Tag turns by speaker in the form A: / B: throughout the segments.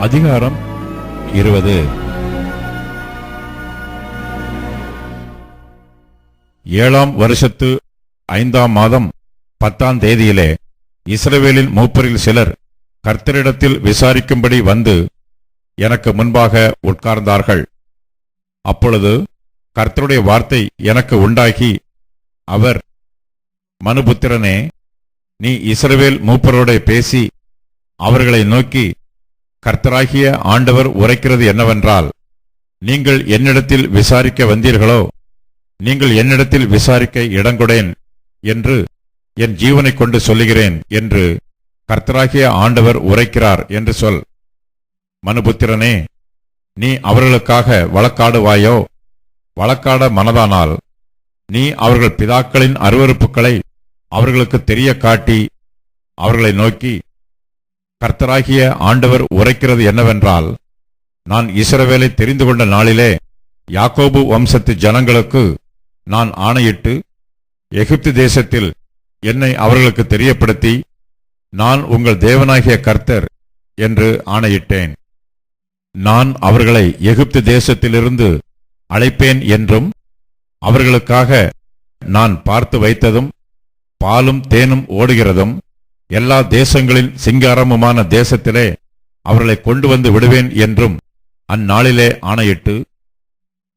A: அதிகாரம் 20. ஏழாம் வருஷத்து 5ஆம் மாதம் 10ஆம் தேதியிலே இஸ்ரவேலின் மூப்பரில் சிலர் கர்த்தரிடத்தில் விசாரிக்கும்படி வந்து எனக்கு முன்பாக உட்கார்ந்தார்கள். அப்பொழுது கர்த்தருடைய வார்த்தை எனக்கு உண்டாகி, அவர், மனுபுத்திரனே, நீ இஸ்ரவேல் மூப்பரோட பேசி அவர்களை நோக்கி, கர்த்தராகிய ஆண்டவர் உரைக்கிறது என்னவென்றால், நீங்கள் என்னிடத்தில் விசாரிக்க வந்தீர்களோ, நீங்கள் என்னிடத்தில் விசாரிக்க இடங்கொடேன் என்று என் ஜீவனை கொண்டு சொல்லுகிறேன் என்று கர்த்தராகிய ஆண்டவர் உரைக்கிறார் என்று சொல். மனுபுத்திரனே, நீ அவர்களுக்காக வழக்காடுவாயோ? வழக்காட மனதானால் நீ அவர்கள் பிதாக்களின் அருவருப்புகளை அவர்களுக்கு தெரிய காட்டி அவர்களை நோக்கி, கர்த்தராகிய ஆண்டவர் உரைக்கிறது என்னவென்றால், நான் இஸ்ரவேலை தெரிந்து கொண்ட நாளிலே யாக்கோபு வம்சத்து ஜனங்களுக்கு நான் ஆணையிட்டு எகிப்து தேசத்தில் என்னை அவர்களுக்கு தெரியப்படுத்தி, நான் உங்கள் தேவனாகிய கர்த்தர் என்று ஆணையிட்டேன். நான் அவர்களை எகிப்து தேசத்திலிருந்து அழைப்பேன் என்றும், அவர்களுக்காக நான் பார்த்து வைத்ததும் பாலும் தேனும் ஓடுகிறதும் எல்லா தேசங்களின் சிங்காரமுமான தேசத்திலே அவர்களை கொண்டு வந்து விடுவேன் என்றும் அந்நாளிலே ஆணையிட்டு,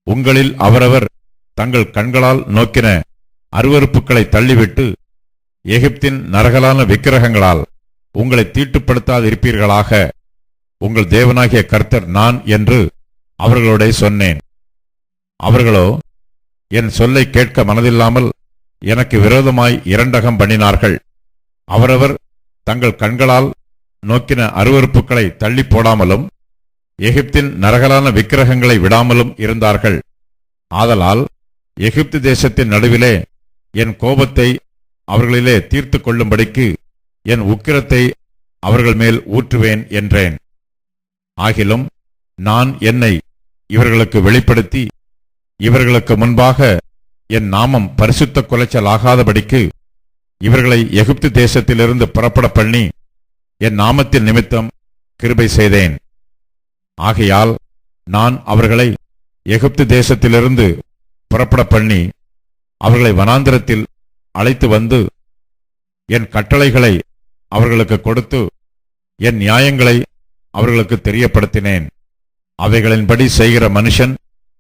A: உங்களில் அவரவர் தங்கள் கண்களால் நோக்கின அருவருப்புகளை தள்ளிவிட்டு எகிப்தின் நரகலான விக்கிரகங்களால் உங்களை தீட்டுப்படுத்தாதிருப்பீர்களாக, உங்கள் தேவனாகிய கர்த்தர் நான் என்று அவர்களோட சொன்னேன். அவர்களோ என் சொல்லை கேட்க மனதில்லாமல் எனக்கு விரோதமாய் இரண்டகம் பண்ணினார்கள். அவரவர் தங்கள் கண்களால் நோக்கின அருவருப்புகளை தள்ளி போடாமலும் எகிப்தின் நரகலான விக்கிரகங்களை விடாமலும் இருந்தார்கள். ஆதலால் எகிப்து தேசத்தின் நடுவிலே என் கோபத்தை அவர்களிலே தீர்த்து கொள்ளும்படிக்கு என் உக்கிரத்தை அவர்கள் மேல் ஊற்றுவேன் என்றேன். ஆகிலும் நான் என்னை இவர்களுக்கு வெளிப்படுத்தி இவர்களுக்கு முன்பாக என் நாமம் பரிசுத்த குலைச்சல் ஆகாதபடிக்கு இவர்களை எகிப்து தேசத்திலிருந்து புறப்பட பண்ணி என் நாமத்தின் நிமித்தம் கிருபை செய்தேன். ஆகையால் நான் அவர்களை எகிப்து தேசத்திலிருந்து புறப்பட பண்ணி அவர்களை வனாந்திரத்தில் அழைத்து வந்து என் கட்டளைகளை அவர்களுக்கு கொடுத்து என் நியாயங்களை அவர்களுக்கு தெரியப்படுத்தினேன். அவைகளின்படி செய்கிற மனுஷன்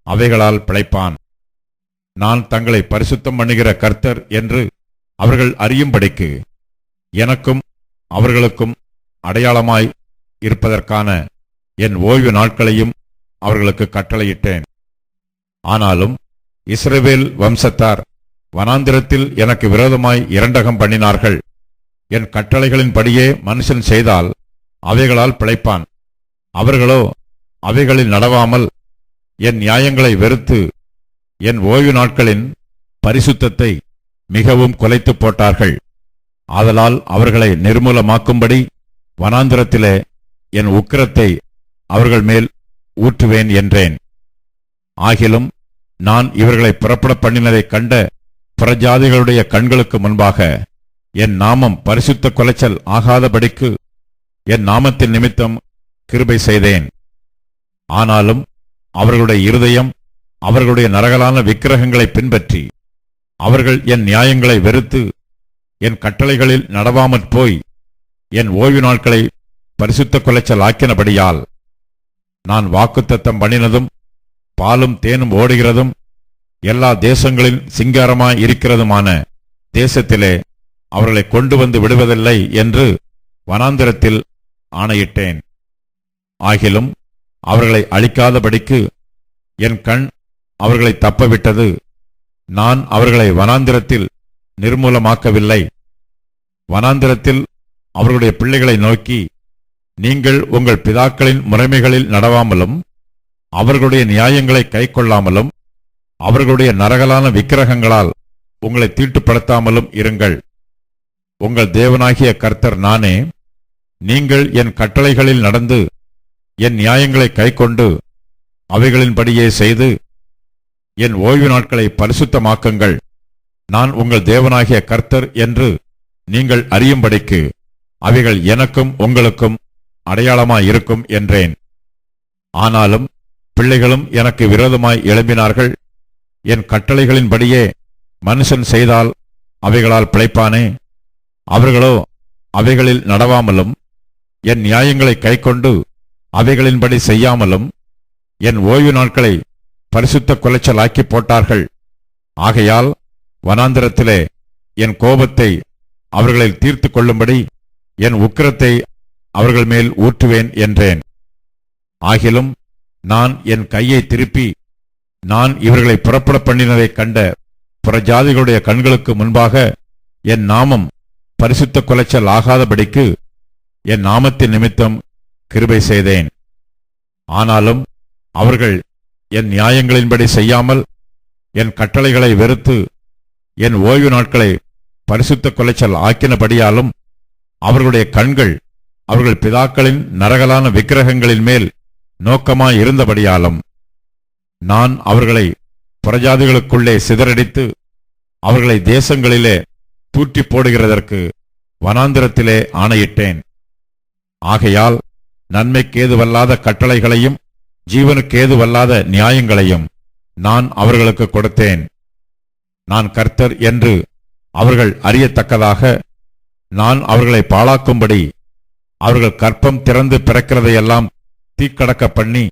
A: அவைகளால் பிழைப்பான். நான் தங்களை பரிசுத்தம் பண்ணுகிற கர்த்தர் என்று அவர்கள் அறியும்படிக்கு எனக்கும் அவர்களுக்கும் அடையாளமாய் இருப்பதற்கான என் ஓய்வு நாட்களையும் அவர்களுக்கு கட்டளையிட்டேன். ஆனாலும் இஸ்ரவேல் வம்சத்தார் வனாந்திரத்தில் எனக்கு விரோதமாய் இரண்டகம் பண்ணினார்கள். என் கட்டளைகளின்படியே மனுஷன் செய்தால் அவைகளால் பிழைப்பான். அவர்களோ அவைகளில் நடவாமல் என் நியாயங்களை வெறுத்து என் ஓய்வு நாட்களின் பரிசுத்தத்தை மிகவும் குலைத்து போட்டார்கள். ஆதலால் அவர்களை நிர்மூலமாக்கும்படி வனாந்திரத்திலே என் உக்கிரத்தை அவர்கள் மேல் ஊற்றுவேன் என்றேன். ஆகிலும் நான் இவர்களை புறப்பட பண்ணினதைக் கண்ட புறஜாதிகளுடைய கண்களுக்கு முன்பாக என் நாமம் பரிசுத்த குலைச்சல் ஆகாதபடிக்கு என் நாமத்தின் நிமித்தம் கிருபை செய்தேன். ஆனாலும் அவர்களுடைய இருதயம் அவர்களுடைய நரகலான விக்கிரகங்களை பின்பற்றி அவர்கள் என் நியாயங்களை வெறுத்து என் கட்டளைகளில் நடவாமற் போய் என் ஓய்வு நாட்களை பரிசுத்த குலைச்சல் ஆக்கினபடியால் நான் வாக்குத்தத்தம் பண்ணினதும் பாலும் தேனும் ஓடுகிறதும் எல்லா தேசங்களின் சிங்காரமாய் இருக்கிறதுமான தேசத்திலே அவர்களை கொண்டு வந்து விடுவதில்லை என்று வனாந்திரத்தில் ஆணையிட்டேன். ஆகிலும் அவர்களை அழிக்காதபடிக்கு என் கண் அவர்களை தப்பவிட்டது. நான் அவர்களை வனாந்திரத்தில் நிர்மூலமாக்கவில்லை. வனாந்திரத்தில் அவர்களுடைய பிள்ளைகளை நோக்கி, நீங்கள் உங்கள் பிதாக்களின் முறைமைகளில் நடவாமலும் அவர்களுடைய நியாயங்களை கைக்கொள்ளாமலும் அவர்களுடைய நரகலான விக்கிரகங்களால் உங்களை தீட்டுப்படுத்தாமலும் இருங்கள். உங்கள் தேவனாகிய கர்த்தர் நானே. நீங்கள் என் கட்டளைகளில் நடந்து என் நியாயங்களை கைக்கொண்டு அவைகளின்படியே செய்து என் ஓய்வு நாட்களை பரிசுத்தமாக்குங்கள். நான் உங்கள் தேவனாகிய கர்த்தர் என்று நீங்கள் அறியும்படிக்கு அவைகள் எனக்கும் உங்களுக்கும் அடையாளமாயிருக்கும் என்றேன். ஆனாலும் பிள்ளைகளும் எனக்கு விரோதமாய் எழும்பினார்கள். என் கட்டளைகளின்படியே மனுஷன் செய்தால் அவைகளால் பிழைப்பானே? அவர்களோ அவைகளில் நடவாமலும் என் நியாயங்களை கைக்கொண்டு அவைகளின்படி செய்யாமலும் என் ஓய்வு நாட்களை பரிசுத்த குலைச்சலாக்கி போட்டார்கள். ஆகையால் வனாந்திரத்திலே என் கோபத்தை அவர்களில் தீர்த்து கொள்ளும்படி என் உக்கிரத்தை அவர்கள் மேல் ஊற்றுவேன் என்றேன். ஆகிலும் நான் என் கையை திருப்பி நான் இவர்களை புறப்பட பண்ணினதைக் கண்ட புறஜாதிகளுடைய கண்களுக்கு முன்பாக என் நாமம் பரிசுத்த குலைச்சல் ஆகாதபடிக்கு என் நாமத்தின் நிமித்தம் கிருபை செய்தேன். ஆனாலும் அவர்கள் என் நியாயங்களின்படி செய்யாமல் என் கட்டளைகளை வெறுத்து என் ஓய்வு நாட்களை பரிசுத்த குலைச்சல் ஆக்கினபடியாலும் அவர்களுடைய கண்கள் அவர்கள் பிதாக்களின் நரகலான விக்கிரகங்களின் மேல் நோக்கமாயிருந்தபடியாலும் நான் அவர்களை புறஜாதிகளுக்குள்ளே சிதறடித்து அவர்களை தேசங்களிலே தூற்றி போடுகிறதற்கு வனாந்திரத்திலே ஆணையிட்டேன். ஆகையால் நன்மைக்கேதுவல்லாத கட்டளைகளையும் ஜீவனுக்கேதுவல்லாத நியாயங்களையும் நான் அவர்களுக்கு கொடுத்தேன். நான் கர்த்தர் என்று அவர்கள் அறியத்தக்கதாக நான் அவர்களை பாழாக்கும்படி அவர்கள் கற்பம் திறந்து பிறக்கிறதையெல்லாம் தீக்கடக்க பண்ணி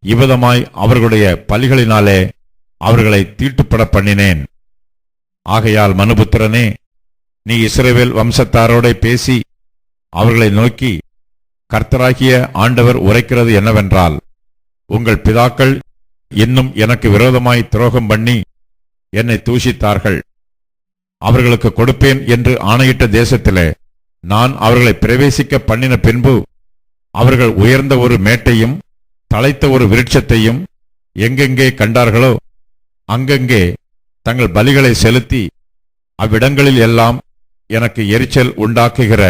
A: இவ்விதமாய் அவர்களுடைய பலிகளினாலே அவர்களை தீட்டுப்பட பண்ணினேன். ஆகையால் மனுபுத்திரனே, நீ இஸ்ரவேல் வம்சத்தாரோட பேசி அவர்களை நோக்கி, கர்த்தராகிய ஆண்டவர் உரைக்கிறது என்னவென்றால், உங்கள் பிதாக்கள் இன்னும் எனக்கு விரோதமாய் துரோகம் பண்ணி என்னை தூஷித்தார்கள். அவர்களுக்கு கொடுப்பேன் என்று ஆணையிட்ட தேசத்திலே நான் அவர்களை பிரவேசிக்க பண்ணின பின்பு அவர்கள் உயர்ந்த ஒரு மேட்டையும் தழைத்த ஒரு விருட்சத்தையும் எங்கெங்கே கண்டார்களோ அங்கங்கே தங்கள் பலிகளை செலுத்தி அவ்விடங்களில் எல்லாம் எனக்கு எரிச்சல் உண்டாக்குகிற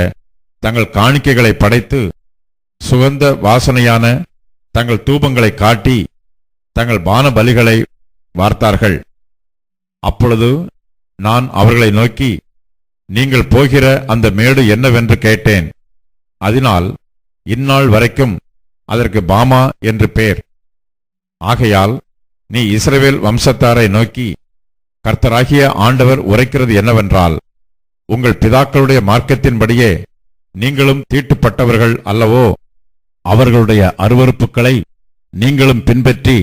A: தங்கள் காணிக்கைகளை படைத்து சுகந்த வாசனையான தங்கள் தூபங்களை காட்டி தங்கள் பான பலிகளை வார்த்தார்கள். அப்பொழுது நான் அவர்களை நோக்கி, நீங்கள் போகிற அந்த மேடு என்னவென்று கேட்டேன். அதனால் இந்நாள் வரைக்கும் அதற்கு பாமா என்று பெயர். ஆகையால் நீ இஸ்ரவேல் வம்சத்தாரை நோக்கி, கர்த்தராகிய ஆண்டவர் உரைக்கிறது என்னவென்றால், உங்கள் பிதாக்களுடைய மார்க்கத்தின்படியே நீங்களும் தீட்டுப்பட்டவர்கள் அல்லவோ? அவர்களுடைய அருவருப்புக்களை நீங்களும் பின்பற்றி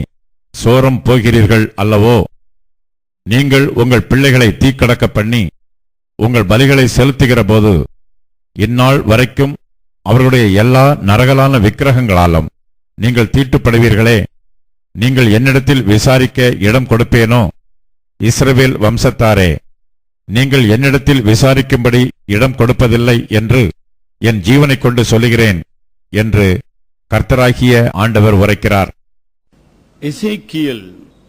A: சோரம் போகிறீர்கள் அல்லவோ? நீங்கள் உங்கள் பிள்ளைகளை தீக்கடக்க பண்ணி உங்கள் பலிகளை செலுத்துகிற போது இந்நாள் வரைக்கும் அவர்களுடைய எல்லா நரகலான விக்கிரகங்களாலும் நீங்கள் தீட்டுப்படுவீர்களே. நீங்கள் என்னிடத்தில் விசாரிக்க இடம் கொடுப்பேனோ? இஸ்ரவேல் வம்சத்தாரே, நீங்கள் என்னிடத்தில் விசாரிக்கும்படி இடம் கொடுப்பதில்லை என்று என் ஜீவனைக் கொண்டு சொல்லுகிறேன் என்று கர்த்தராகிய ஆண்டவர் உரைக்கிறார்.
B: எசேக்கியேல்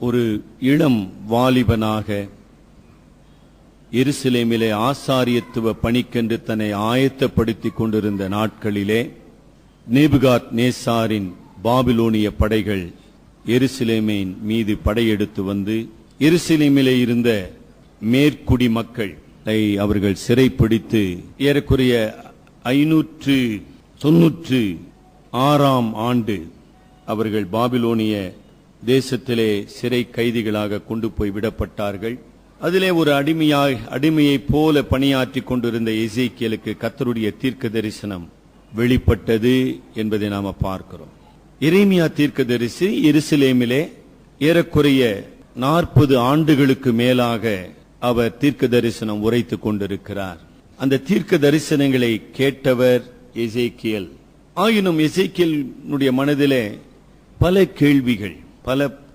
B: ஒரு இளம் வாலிபனாக எருசலேமிலே ஆசாரியத்துவ பணிக்கென்று தன்னை ஆயத்தப்படுத்திக் கொண்டிருந்த நாட்களிலே நேபுகாத் நேசாரின் பாபிலோனிய படைகள் எருசலேமின் மீது படையெடுத்து வந்து எருசலேமிலே இருந்த மேற்குடி மக்களை அவர்கள் சிறைப்பிடித்து ஏறக்குறைய 596 ஆண்டு அவர்கள் பாபிலோனிய தேசத்திலே சிறை கைதிகளாக கொண்டு போய் விடப்பட்டார்கள். அதிலே ஒரு அடிமையைப் போல பணியாற்றி கொண்டிருந்த எசேக்கியேலுக்கு கர்த்தருடைய தீர்க்க தரிசனம் வெளிப்பட்டது என்பதை நாம பார்க்கிறோம். எரேமியா தீர்க்கதரிசி எருசலேமிலே ஏறக்குறைய 40 ஆண்டுகளுக்கு மேலாக அவர் தீர்க்க தரிசனம் உரைத்துக் கொண்டிருக்கிறார். அந்த தீர்க்க தரிசனங்களை கேட்டவர் எசேக்கியேல். ஆயினும் எசேக்கியேலுடைய மனதிலே பல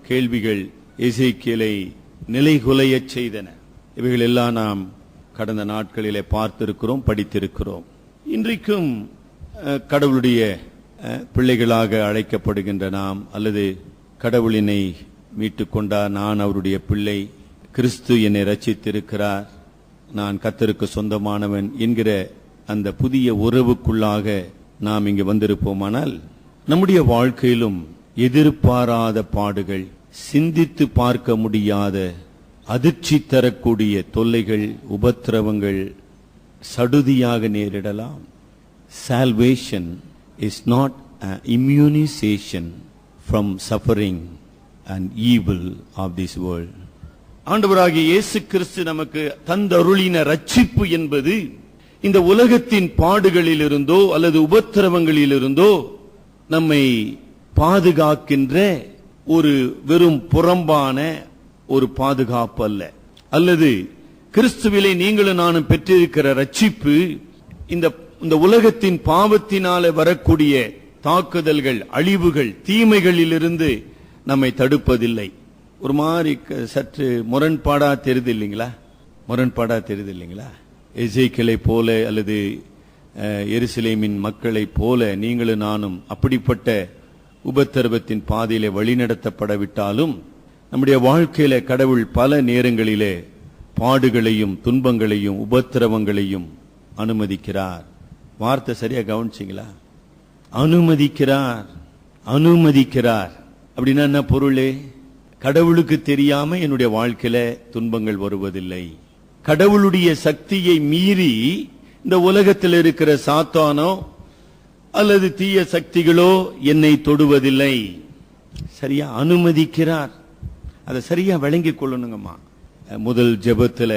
B: கேள்விகள் எசேக்கியேலை நிலைகுலையச் செய்தன. இவைகள் எல்லாம் நாம் கடந்த நாட்களிலே பார்த்திருக்கிறோம், படித்திருக்கிறோம். இன்றைக்கும் கடவுளுடைய பிள்ளைகளாக அழைக்கப்படுகின்ற நாம், அல்லது கடவுளினை மீட்டுக் கொண்டார், நான் அவருடைய பிள்ளை, கிறிஸ்து என்னை ரட்சித்திருக்கிறார், நான் கர்த்தருக்கு சொந்தமானவன் என்கிற அந்த புதிய உறவுக்குள்ளாக நாம் இங்கு வந்திருப்போமானால், நம்முடைய வாழ்க்கையிலும் எதிர்பாராத பாடுகள், சிந்தித்து பார்க்க முடியாத அதிர்ச்சி தரக்கூடிய தொல்லைகள், உபத்திரவங்கள் சடுதியாக நேரிடலாம். Salvation is not an immunization from suffering and evil of this world. ஆண்டவராகிய இயேசு கிறிஸ்து நமக்கு தந்தருளின ரட்சிப்பு என்பது இந்த உலகத்தின் பாடுகளிலிருந்தோ அல்லது உபத்திரவங்களிலிருந்தோ நம்மை பாதுகாக்கின்ற ஒரு வெறும் புறம்பான ஒரு பாதுகாப்பு அல்ல. அல்லது கிறிஸ்துவிலே நீங்களும் நானும் பெற்றிருக்கிற ரட்சிப்பு இந்த உலகத்தின் பாவத்தினால வரக்கூடிய தாக்குதல்கள், அழிவுகள், தீமைகளிலிருந்து நம்மை தடுப்பதில்லை. ஒரு மாதிரி சற்று முரண்பாடா தெரியுது இல்லைங்களா? எசேக்கியேலை போல அல்லது எருசலேமின் மக்களை போல நீங்களும் நானும் அப்படிப்பட்ட உபத்திரவத்தின் பாதையிலே வழிநடத்தப்படவிட்டாலும் நம்முடைய வாழ்க்கையில கடவுள் பல நேரங்களிலே பாடுகளையும் துன்பங்களையும் உபத்திரவங்களையும் அனுமதிக்கிறார். வார்த்தை சரியா கவனிச்சிங்களா? அனுமதிக்கிறார் அப்படின்னா என்ன பொருள்? கடவுளுக்கு தெரியாம என்னுடைய வாழ்க்கையில துன்பங்கள் வருவதில்லை. கடவுளுடைய சக்தியை மீறி இந்த உலகத்தில் இருக்கிற சாத்தானோ அல்லது தீய சக்திகளோ என்னை தொடுவதில்லை. சரியா அனுமதிக்கிறார். அதை சரியா விளங்கிக் கொள்ளணுங்கம்மா. முதல் ஜெபத்துல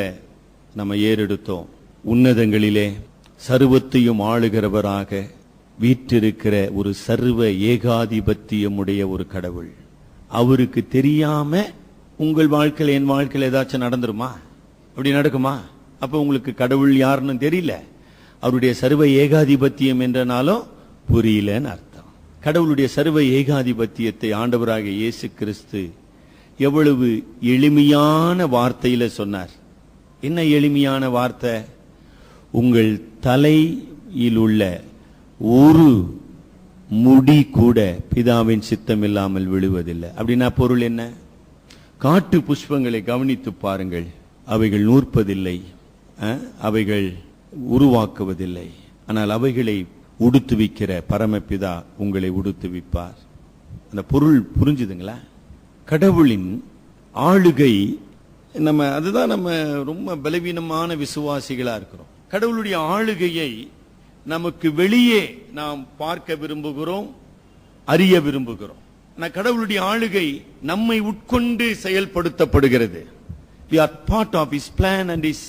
B: நம்ம ஏறெடுத்தோம். உன்னதங்களிலே சர்வத்தையும் ஆளுகிறவராக வீற்றிருக்கிற ஒரு சர்வ ஏகாதிபத்தியமுடைய ஒரு கடவுள். அவருக்கு தெரியாம உங்கள் வாழ்க்கையில என் வாழ்க்கையில ஏதாச்சும் நடந்துருமா? அப்படி நடக்குமா? அப்ப உங்களுக்கு கடவுள் யாருன்னு தெரியல. அவருடைய சர்வ ஏகாதிபத்தியம் என்றனாலும் புரியலன்னு அர்த்தம். கடவுளுடைய சர்வ ஏகாதிபத்தியத்தை ஆண்டவராகிய இயேசு கிறிஸ்து எவ்வளவு எளிமையான வார்த்தையில சொன்னார். என்ன எளிமையான வார்த்தை? உங்கள் தலையில் உள்ள ஒரு முடி கூட பிதாவின் சித்தம் இல்லாமல் விழுவதில்லை. அப்படின்னா பொருள் என்ன? காட்டு புஷ்பங்களை கவனித்து பாருங்கள். அவைகள் நூற்பதில்லை, அவைகள் உருவாக்குவதில்லை. ஆனால் அவைகளை உடுத்துவிக்கிற பரமபிதா உங்களை உடுத்துவிப்பார். அந்த பொருள் புரிஞ்சுதுங்களா? கடவுளின் ஆளுகை அதுதான் நம்ம ரொம்ப பலவீனமான விசுவாசிகளா இருக்கிறோம். கடவுளுடைய ஆளுகையை நமக்கு வெளியே நாம் பார்க்க விரும்புகிறோம், அறிய விரும்புகிறோம். கடவுளுடைய ஆளுகை நம்மை உட்கொண்டு செயல்படுத்தப்படுகிறது. We are part of his plan and his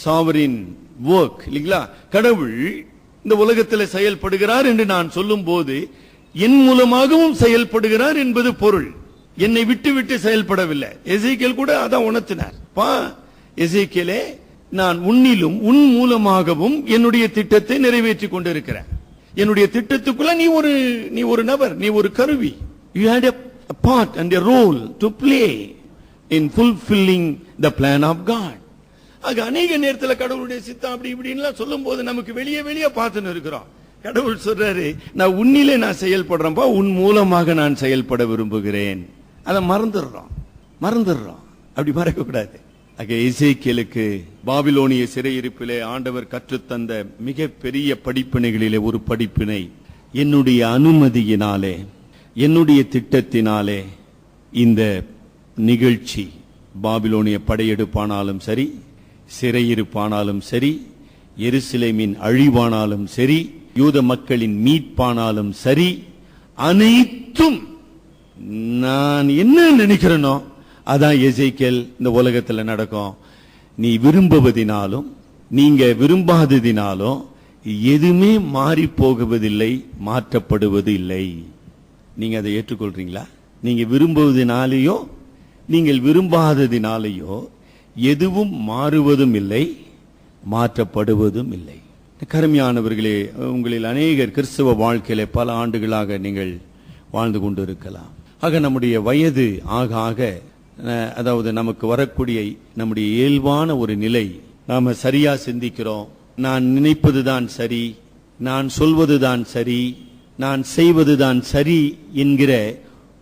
B: sovereign work. இல்லைங்களா? கடவுள் இந்த உலகத்தில் செயல்படுகிறார் என்று நான் சொல்லும் போது என் மூலமாகவும் செயல்படுகிறார் என்பது பொருள். என்னை விட்டு விட்டு செயல்படவில்லை. எசேக்கியேல் கூட அதான் உணர்த்தினார். எசேக்கியேலே, நான் உன்னிலும் உன் மூலமாகவும் என்னுடைய திட்டத்தை நிறைவேற்றி கொண்டிருக்கிறேன். என்னுடைய திட்டத்துக்குள்ள நீ ஒரு நபர், நீ ஒரு கருவி. You had a part and a role to play in fulfilling the plan of God. அநேக நேரத்தில் கடவுளுடைய சித்தம் அப்படி இப்படின்னு சொல்லும் போது நமக்கு வெளியே பார்த்துன்னு இருக்கிறோம். கடவுள் சொல்றாரு, நான் உன்னிலே நான் செயல்படுறேன்ப்பா, உன் மூலமாக நான் செயல்பட விரும்புகிறேன். அதை மறந்துடுறோம். அப்படி மறக்க கூடாது. எசேக்கியேலுக்கு பாபிலோனிய சிறையிருப்பிலே ஆண்டவர் கற்றுத்தந்த மிக பெரிய படிப்பினைகளிலே ஒரு படிப்பினை, என்னுடைய அனுமதியினாலே, என்னுடைய திட்டத்தினாலே இந்த நிகழ்ச்சி பாபிலோனிய படையெடுப்பானாலும் சரி, சிறையிருப்பானாலும் சரி, எருசலேமின் அழிவானாலும் சரி, யூத மக்களின் மீட்பானாலும் சரி, அனைத்தும் நான் என்ன நினைக்கிறேனோ அதான் எசேக்கியேல் இந்த உலகத்தில் நடக்கும். நீ விரும்புவதினாலும் நீங்க விரும்பாததினாலும் எதுவுமே மாறி போகுவதில்லை, மாற்றப்படுவது இல்லை. நீங்க அதை ஏற்றுக்கொள்றீங்களா? நீங்க விரும்புவதினாலேயோ நீங்கள் விரும்பாததினாலேயோ எதுவும் மாறுவதும் இல்லை, மாற்றப்படுவதும் இல்லை. கருமையானவர்களே, உங்களில் அநேகர் கிறிஸ்தவ வாழ்க்கையில பல ஆண்டுகளாக நீங்கள் வாழ்ந்து கொண்டிருக்கலாம். ஆக நம்முடைய வயது ஆக அதாவது நமக்கு வரக்கூடிய நம்முடைய இயல்பான ஒரு நிலை, நாம சரியா சிந்திக்கிறோம், நான் நினைப்பதுதான் சரி, நான் சொல்வதுதான் சரி, நான் செய்வதுதான் சரி என்கிற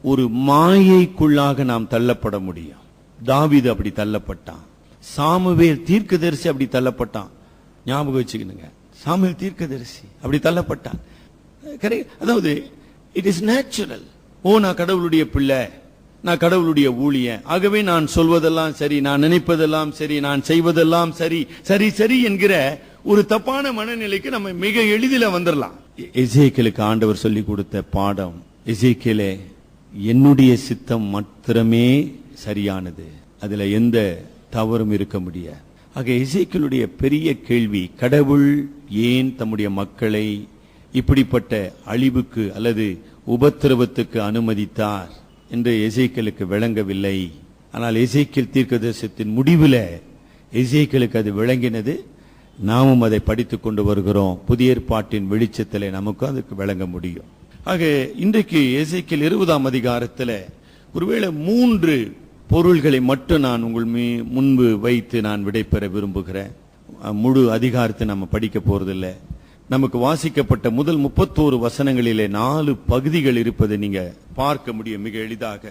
B: ஒரு மாயைக்குள்ளாக நாம் தள்ளப்பட முடியும். தாவீது அப்படி தள்ளப்பட்டான். சாமுவேல் தீர்க்கதரிசி அப்படி தள்ளப்பட்டான். ஞாபகம் வச்சுக்கணுங்க, சாமுவேல் தீர்க்கதரிசி அப்படி தள்ளப்பட்டான். அதாவது இட் இஸ் நேச்சுரல். நான் கடவுளுடைய பிள்ளை, நான் கடவுளுடைய ஊழியன், ஆகவே நான் சொல்வதெல்லாம் சரி, நான் நினைப்பதெல்லாம் சரி, நான் செய்வதெல்லாம் சரி சரி சரி என்கிற ஒரு தப்பான மனநிலைக்கு நம்ம மிக எளிதில் வந்துடலாம். எசேக்கியேலுக்கு ஆண்டவர் சொல்லி கொடுத்த பாடம், எசேக்கியேலே என்னுடைய சித்தம் மாத்திரமே சரியானது, அதுல எந்த தவறும் இருக்க முடியாது. ஆக எசேக்கியேலுடைய பெரிய கேள்வி, கடவுள் ஏன் தம்முடைய மக்களை இப்படிப்பட்ட அழிவுக்கு அல்லது உபத்திரவத்துக்கு அனுமதித்தார் என்று எசேக்கியேலுக்கு விளங்கவில்லை. ஆனால் எசேக்கியேல் தீர்க்கதரிசனத்தின் முடிவில் எசேக்கியேலுக்கு அது விளங்கினது. நாமும் அதை படித்துக் கொண்டு வருகிறோம். புதிய ஏற்பாட்டின் வெளிச்சத்திலே நமக்கும் அதுக்கு விளங்க முடியும். ஆக இன்றைக்கு எசேக்கியேல் 20ஆம் அதிகாரத்தில் ஒருவேளை 3 பொருள்களை மட்டும் நான் உங்கள் முன்பு வைத்து நான் விடைபெற விரும்புகிறேன். முழு அதிகாரத்தை நம்ம படிக்க போறதில்லை. நமக்கு வாசிக்கப்பட்ட முதல் 31 வசனங்களிலே 4 பகுதிகள் இருப்பதை நீங்க பார்க்க முடியும் மிக எளிதாக.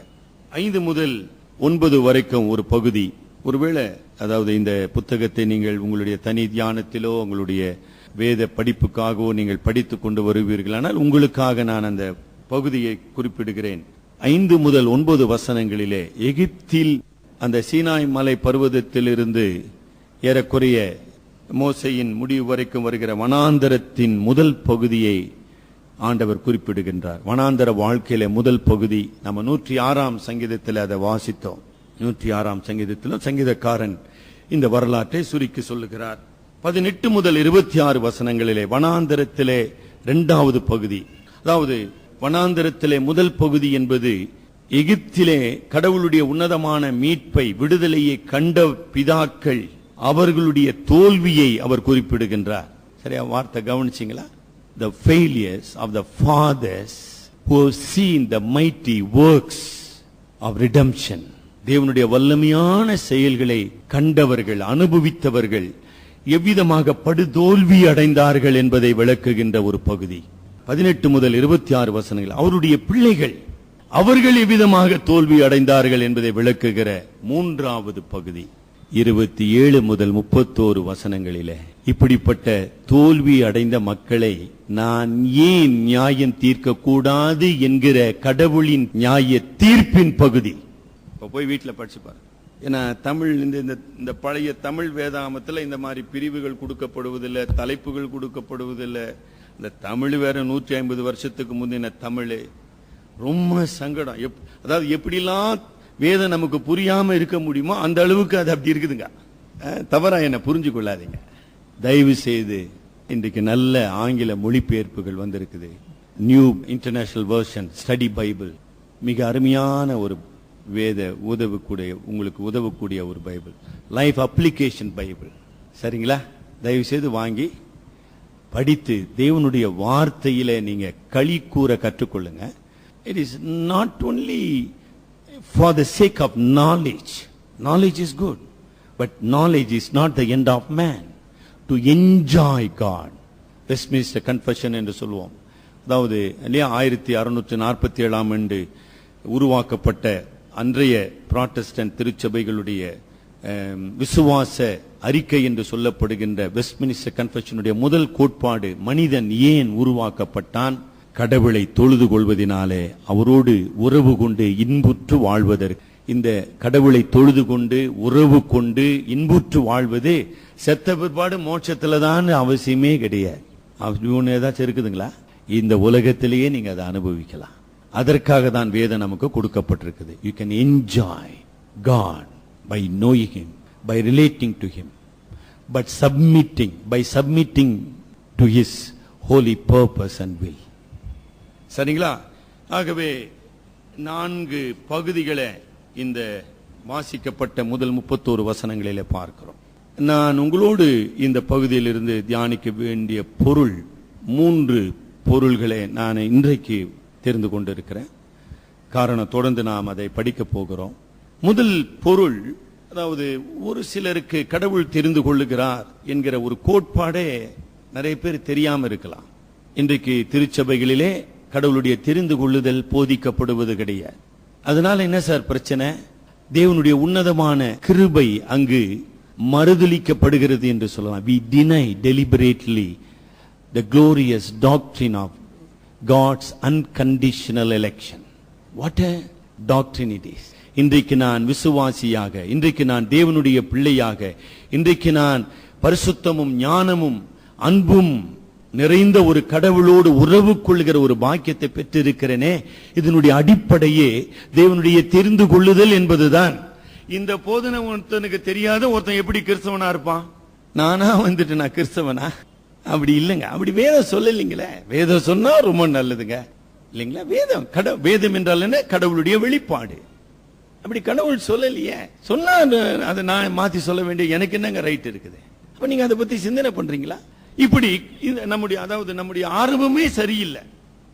B: 5 முதல் 9 வரைக்கும் ஒரு பகுதி. ஒருவேளை அதாவது இந்த புத்தகத்தை நீங்கள் உங்களுடைய தனி தியானத்திலோ உங்களுடைய வேத படிப்புக்காகவோ நீங்கள் படித்துக் கொண்டு வருவீர்கள். ஆனால் உங்களுக்காக நான் அந்த பகுதியை குறிப்பிடுகிறேன். 5 முதல் 9 வசனங்களிலே எகிப்தில் அந்த சீனாய் மலை பர்வதத்திலிருந்து ஏறக்குறைய மோசையின் முடிவு வரைக்கும் வருகிற வனாந்தரத்தின் முதல் பகுதியை ஆண்டவர் குறிப்பிடுகின்றார். வனாந்தர வாழ்க்கையில முதல் பகுதி நம்ம 106ஆம் சங்கீதத்தில் அதை வாசித்தோம். 106ஆம் சங்கீதத்திலும் சங்கீதக்காரன் இந்த வரலாற்றை சுருக்கி சொல்லுகிறார். 18 முதல் 26 வசனங்களிலே வனாந்தரத்திலே 2வது பகுதி. அதாவது வனாந்தரத்திலே முதல் பகுதி என்பது எகிப்திலே கடவுளுடைய உன்னதமான மீட்பை, விடுதலையை கண்ட பிதாக்கள் அவர்களுடைய தோல்வியை அவர் குறிப்பிடுகின்றார். சரியா வார்த்தை கவனிச்சீங்களா? The failures of the fathers who have seen the mighty works of redemption. தேவனுடைய வல்லமையான செயல்களை கண்டவர்கள், அனுபவித்தவர்கள் எவ்விதமாக படுதோல்வி அடைந்தார்கள் என்பதை விளக்குகின்ற ஒரு பகுதி. 18 முதல் 26 வசனங்கள் அவருடைய பிள்ளைகள் அவர்கள் எவ்விதமாக தோல்வி அடைந்தார்கள் என்பதை விளக்குகிற 3வது பகுதி. 27 முதல் 31 வசனங்களிலே இப்படிப்பட்ட தோல்வி அடைந்த மக்களை நான் ஏன் நியாயம் தீர்க்க கூடாது என்கிற கடவுளின் நியாய தீர்ப்பின் பகுதி. இப்ப போய் வீட்டுல படிச்சு பாருங்க. ஏன்னா தமிழ் இந்த பழைய தமிழ் வேதாமத்துல இந்த மாதிரி பிரிவுகள் கொடுக்கப்படுவதில்லை, தலைப்புகள் கொடுக்கப்படுவதில்லை. இந்த தமிழ் வேற 150 வருஷத்துக்கு முந்தின தமிழ். ரொம்ப சங்கடம். அதாவது எப்படிலாம் வேதம் நமக்கு புரியாம இருக்க முடியுமோ அந்த அளவுக்கு அது அப்படி இருக்குதுங்க. தவறா என்ன புரிஞ்சு கொள்ளாதீங்க தயவு செய்து. இன்றைக்கு நல்ல ஆங்கில மொழிபெயர்ப்புகள் வந்திருக்குது. New international version study Bible மிக அருமையான ஒரு வேத உங்களுக்கு உதவக்கூடிய ஒரு பைபிள். Life application Bible. சரிங்களா? தயவு செய்து வாங்கி படித்து தேவனுடைய வார்த்தையில நீங்க களி கூற கற்றுக்கொள்ளுங்க. It is not only for the sake of knowledge. Knowledge is good, but knowledge is not the end of man. To enjoy God. Westminster Confession என்று சொல்லுவோம். அதாவது 1647ஆம் ஆண்டு உருவாக்கப்பட்ட அன்றைய புராட்டஸ்டன்ட் திருச்சபைகளுடைய விசுவாச அறிக்கை என்று சொல்லப்படுகின்ற வெஸ்ட்மினிஸ்டர் கன்ஃபெஷனுடைய முதல் கோட்பாடு, மனிதன் ஏன் உருவாக்கப்பட்டான்? கடவுளை தொழுது கொள்வதினாலே, அவரோடு உறவு கொண்டு இன்புற்று வாழ்வதற்கு. இந்த கடவுளை தொழுது கொண்டு உறவு கொண்டு இன்புற்று வாழ்வது செத்த பிற்பாடு மோட்சத்துல தான் அவசியமே கிடையாது. ஒண்ணு ஏதாச்சும் இருக்குதுங்களா? இந்த உலகத்திலேயே நீங்க அதை அனுபவிக்கலாம். அதற்காக தான் வேதம் நமக்கு கொடுக்கப்பட்டிருக்குது. You can enjoy God by knowing him, by relating to him, but by submitting to his holy purpose and will. சரிங்களா? ஆகவே 4 பகுதிகளை இந்த வாசிக்கப்பட்ட முதல் 31 வசனங்களிலே பார்க்கிறோம். நான் உங்களோடு இந்த பகுதியிலிருந்து தியானிக்க வேண்டிய பொருள் 3 பொருள்களை நான் இன்றைக்கு தெரிந்து கொண்டிருக்கிறேன். காரணம், தொடர்ந்து நாம் அதை படிக்க போகிறோம். முதல் பொருள், அதாவது ஒரு சிலருக்கு கடவுள் தெரிந்து கொள்ளுகிறார் என்கிற ஒரு கோட்பாடே நிறைய பேர் தெரியாம இருக்கலாம். இன்றைக்கு திருச்சபைகளிலே கடவுளுடைய தெரிந்து கொள்ளுதல் போதிக்கப்படுவது கிடையாது. அதனால என்ன சார் பிரச்சனை? தேவனுடைய உன்னதமான கிருபை அங்கு மறுதலிக்கப்படுகிறது என்று சொல்லலாம். We deny deliberately the glorious doctrine of God's unconditional election. What a doctrine it is. இன்றைக்கு நான் விசுவாசியாக, இன்றைக்கு நான் தேவனுடைய பிள்ளையாக, இன்றைக்கு நான் பரிசுத்தமும் ஞானமும் அன்பும் நிறைந்த ஒரு கடவுளோடு உறவு கொள்கிற ஒரு பாக்கியத்தை பெற்றிருக்கிறேனே, இதனுடைய அடிப்படையே தேவனுடைய தெரிந்து கொள்ளுதல் என்பதுதான். இந்த போதனை ஒருத்தனுக்கு தெரியாத ஒருத்தன் எப்படி கிறிஸ்தவனா இருப்பான்? நானா வந்துட்டு நான் கிறிஸ்தவனா? அப்படி இல்லைங்க. அப்படி வேதம் சொல்லலைங்களே. வேதம் சொன்னா ரொம்ப நல்லதுங்க இல்லைங்களா? வேதம் என்றால் என்ன? கடவுளுடைய வெளிப்பாடு. அப்படி கடவுள் சொல்லலையே. சொன்னா அதை நான் மாத்தி சொல்ல வேண்டிய எனக்கு என்னங்க ரைட் இருக்குது? அப்ப நீங்க அதை பத்தி சிந்தனை பண்றீங்களா? இப்படி நம்முடைய ஆர்வமே சரியில்லை.